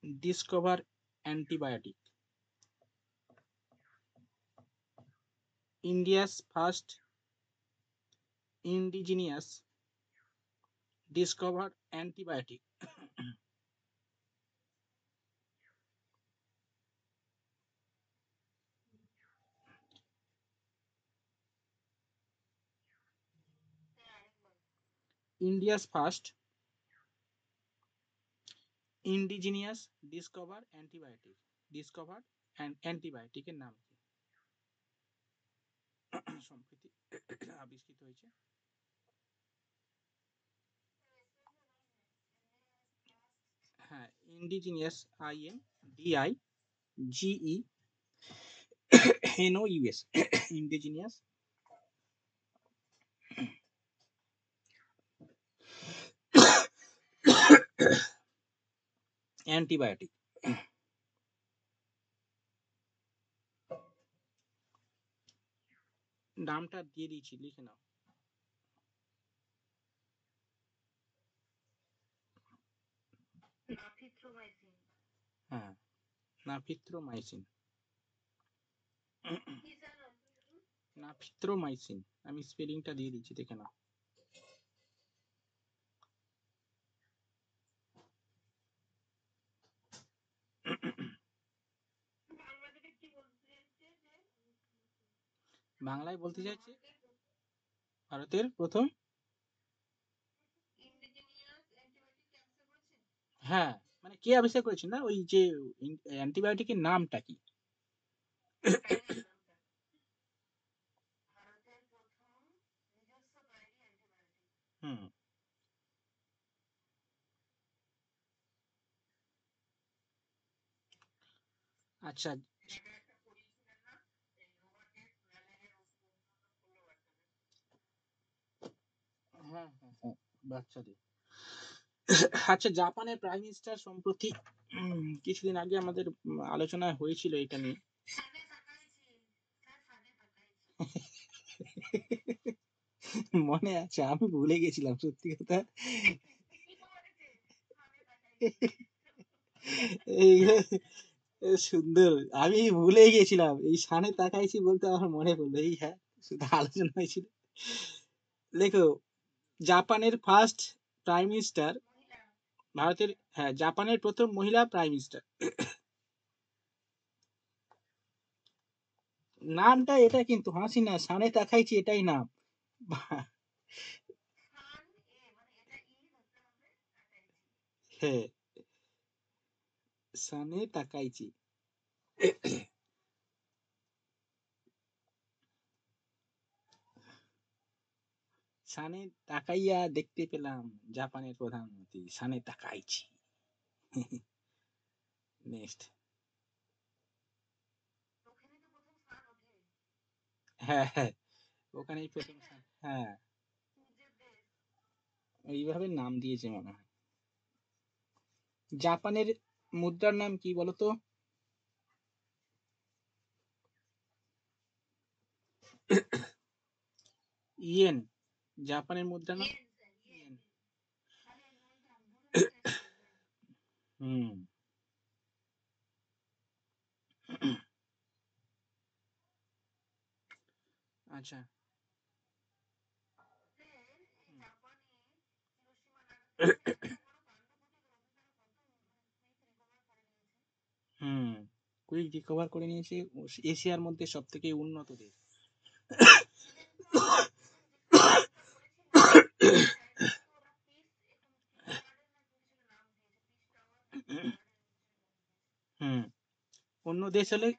discover antibiotic. India's first indigenous discover antibiotic. India's first indigenous discover antibiotic. Discover অ্যান্টিবায়োটিকের নাম কি? সম্প্রতি আবিষ্কৃত হয়েছে। হ্যাঁ, ইন্ডিজিনিয়াস, INDIGENOUS, ইন্ডিজিনিয়াস অ্যান্টিবায়োটিক। নামটা দিয়ে দিয়েছি, লিখে নাও। হ্যাঁ, নাফিথ্রোমাইসিন। নাফিথ্রোমাইসিন, আমি স্পেলিংটা দিয়ে দিচ্ছি, দেখে নাও। বাংলায় বলতে চাইছি ভারতের প্রথম। হ্যাঁ, মানে কে আবিষ্কার করেছেন না, ওই যে অ্যান্টিবায়োটিকের নামটা কি? হুম। আচ্ছা। হ্যাঁ, হ্যাঁ, হ্যাঁ, বাচ্চাদের। আচ্ছা, জাপানের প্রাইম মিনিস্টার সম্প্রতি, কিছুদিন আগে আমাদের আলোচনা হয়েছিল এটা নিয়ে। মনে আছে, আমি ভুলে গেছিলাম সত্যি কথা। এই সুন্দর, আমি ভুলে গেছিলাম এই সানে তাকাইছি বলতে আমার মনে পড়লো। এই হ্যাঁ, শুধু আলোচনা হয়েছিল। দেখো, জাপানের ফার্স্ট প্রাইম মিনিস্টার, ভারতের, হ্যাঁ, জাপানের প্রথম মহিলা প্রাইম মিনিস্টার। নামটা এটা কিন্তু হাসি না, সানে তাকাইছি এটাই নাম। হ্যাঁ, সানে তাকাইছি। সানে তাকাইয়া দেখতে পেলাম জাপানের প্রধানমন্ত্রী সানে তাকাইছি। নেক্সট। হ্যাঁ হ্যাঁ, ওখানেই প্রথম হ্যাঁ, এইভাবে নাম দিয়েছে মনে হয়। জাপানের মুদ্রার নাম কি বলতো? ইয়েন। জাপানের মুদ্রার নাম ইয়েন। হুম। আচ্ছা। হুম, কুইক রিকভার করে নিয়েছে, এশিয়ার মধ্যে সব থেকে উন্নত দেশ। হুম। অন্য দেশ হলে,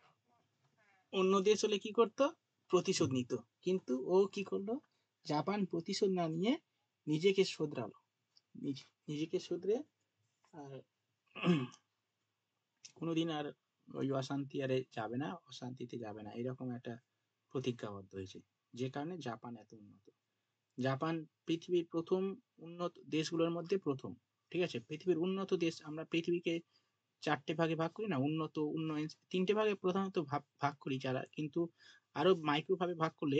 অন্য দেশ হলে কি করতো, প্রতিশোধ নিত। কিন্তু ও কি করলো, জাপান প্রতিশোধ না নিয়ে নিজেকে শোধরালো, নিজেকে শুধরে আর কোনোদিন আর ওই অশান্তি আরে যাবে না, অশান্তিতে যাবে না, এরকম একটা প্রতিজ্ঞাবদ্ধ হয়েছে। যে কারণে জাপান এত উন্নত। জাপান পৃথিবীর প্রথম উন্নত দেশগুলোর মধ্যে প্রথম। ঠিক আছে, পৃথিবীর উন্নত দেশ, আমরা পৃথিবীকে চারটে ভাগে ভাগ করি না, উন্নত, উন্নয়ন, তিনটে ভাগে প্রধানত ভাগ করি যারা, কিন্তু আরো মাইক্রো ভাবে ভাগ করলে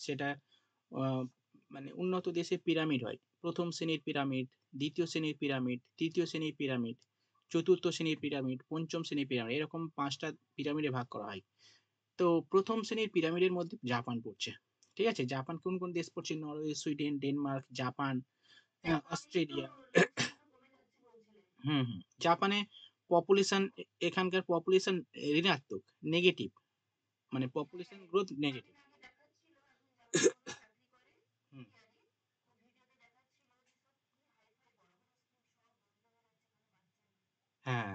সেটা আহ, মানে উন্নত দেশে পিরামিড হয়। প্রথম শ্রেণীর পিরামিড, দ্বিতীয় শ্রেণীর পিরামিড, তৃতীয় শ্রেণীর পিরামিড, চতুর্থ শ্রেণীর পিরামিড, পঞ্চম শ্রেণীর পিরামিড, এরকম 5টা পিরামিডে ভাগ করা হয়। তো প্রথম শ্রেণীর পিরামিডের মধ্যে জাপান পড়ছে। ঠিক আছে, জাপান কোন কোন দেশ পড়ছে, Norway, Sweden, Denmark, Japan, Australia. হুম হুম। জাপানে পপুলেশন, এখানকার পপুলেশন ঋণাত্মক, নেগেটিভ, মানে পপুলেশন গ্রোথ নেগেটিভ। হুম। হ্যাঁ,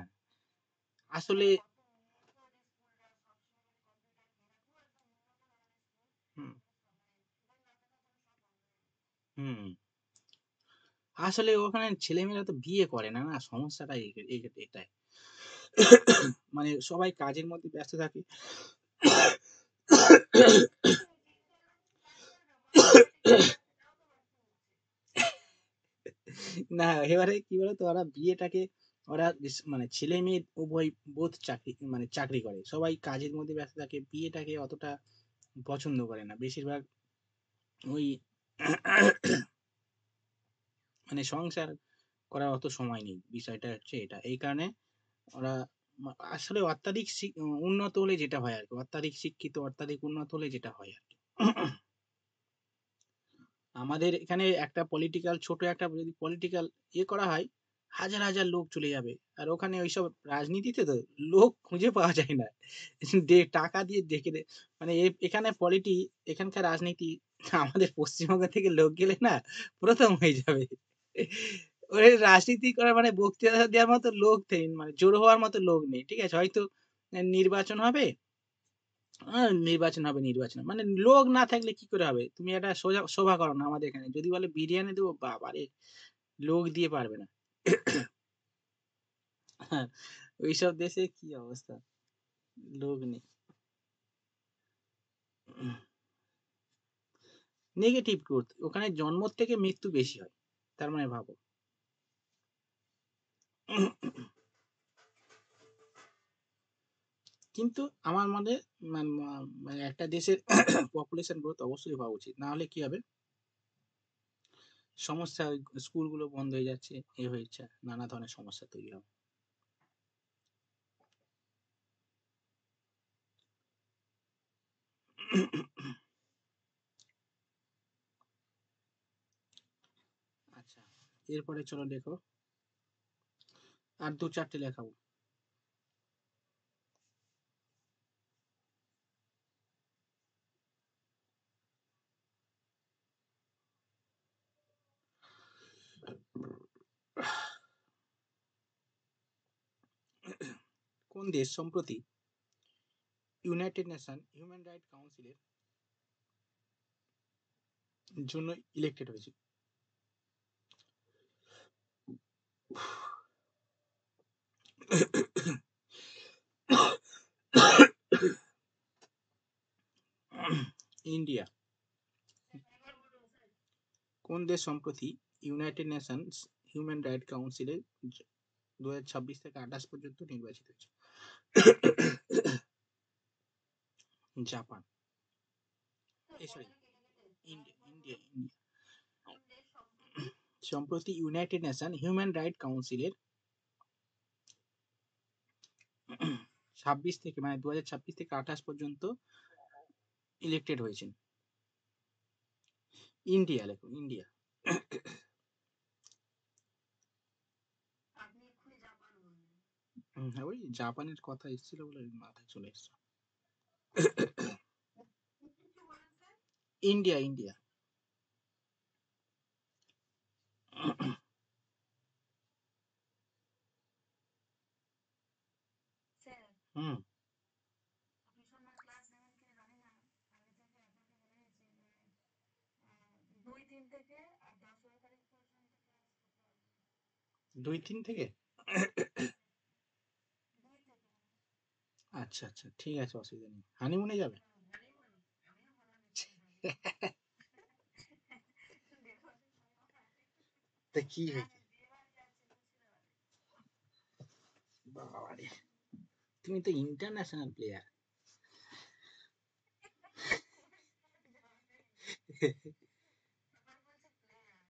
আসলে হুম হুম, আসলে ওখানে ছেলেমেয়েরা তো বিয়ে করে না, না সমস্যাটা এটাই। মানে সবাই কাজের মধ্যে ব্যস্ত থাকে। না, এবারে কি বলতো, ওরা বিয়েটাকে, ওরা মানে ছেলে মেয়ে উভয় বোধ চাকরি, মানে চাকরি করে, সবাই কাজের মধ্যে ব্যস্ত থাকে, বিয়েটাকে অতটা পছন্দ করে না বেশিরভাগ। ওই মানে সংসার করার অত সময় নেই, বিষয়টা হচ্ছে এটা, এই কারণে ওরা আসলে অত্যাধিক উন্নত হলে যেটা হয় আর কি, অত্যাধিক শিক্ষিত, অত্যাধিক উন্নত হলে যেটা হয় আর কি। আমাদের এখানে একটা পলিটিক্যাল, ছোট একটা যদি পলিটিক্যাল ইয়ে করা হয়, হাজার হাজার লোক চলে যাবে। আর ওখানে ওইসব রাজনীতিতে তো লোক খুঁজে পাওয়া যায় না। টাকা দিয়ে ডেকে মানে এখানে এখানকার রাজনীতি, আমাদের পশ্চিমবঙ্গ থেকে লোক গেলে না প্রথম হয়ে যাবে। ওই রাজনীতি করার মানে বক্তৃতা দেওয়ার মতো লোক নেই, মানে জোর হওয়ার মতো লোক নেই। ঠিক আছে, হয়তো নির্বাচন হবে, নির্বাচন হবে। মানে লোক না থাকলে কি করে হবে? তুমি একটা সোজা সভা করো না আমাদের এখানে, যদি বলে বিরিয়ানি দেবো, বাবারে, লোক দিয়ে পারবে না। হ্যাঁ, ওইসব দেশে কি অবস্থা, লোক নেই। নেগেটিভ গ্রোথ, ওখানে জন্ম থেকে মৃত্যু বেশি হয়, তার মানে ভাবো। কিন্তু আমার মনে মানে একটা দেশের পপুলেশন গ্রোথ অবশ্যই হওয়া উচিত, না হলে কি হবে, সমস্যা, স্কুলগুলো বন্ধ হয়ে যাচ্ছে, এ হয়ে যাচ্ছে, নানা ধরনের সমস্যা তৈরি হবে। আচ্ছা, এরপরে চলো লেখো, আর দু চারটে লেখাবো। কোন দেশ সম্প্রতি ইউনাইটেড নেশন হিউম্যান রাইট কাউন্সিলের জন্য ইলেক্টেড হয়েছে? ইন্ডিয়া। কোন দেশ সম্প্রতি ইউনাইটেড নেশনস হিউম্যান রাইট কাউন্সিলে 2026 থেকে 28 পর্যন্ত নির্বাচিত হয়েছে? Japan. Sorry, India India India. সম্প্রতি ইউনাইটেড নেশন হিউম্যান রাইট কাউন্সিলের 26 থেকে, মানে 2026 থেকে 28 পর্যন্ত ইলেক্টেড হয়েছেন। ইন্ডিয়া লেখো, ইন্ডিয়া। হ্যাঁ, ওই জাপানের কথা এসেছিল বলে মাথায় চলে এসছে। India India. হুম। দুই তিন থেকে। আচ্ছা আচ্ছা, ঠিক আছে, অসুবিধা নেই। হানিমুনে যাবে? তা কি হয়েছে? বাবারে, তুমি তো ইন্টারন্যাশনাল প্লেয়ার।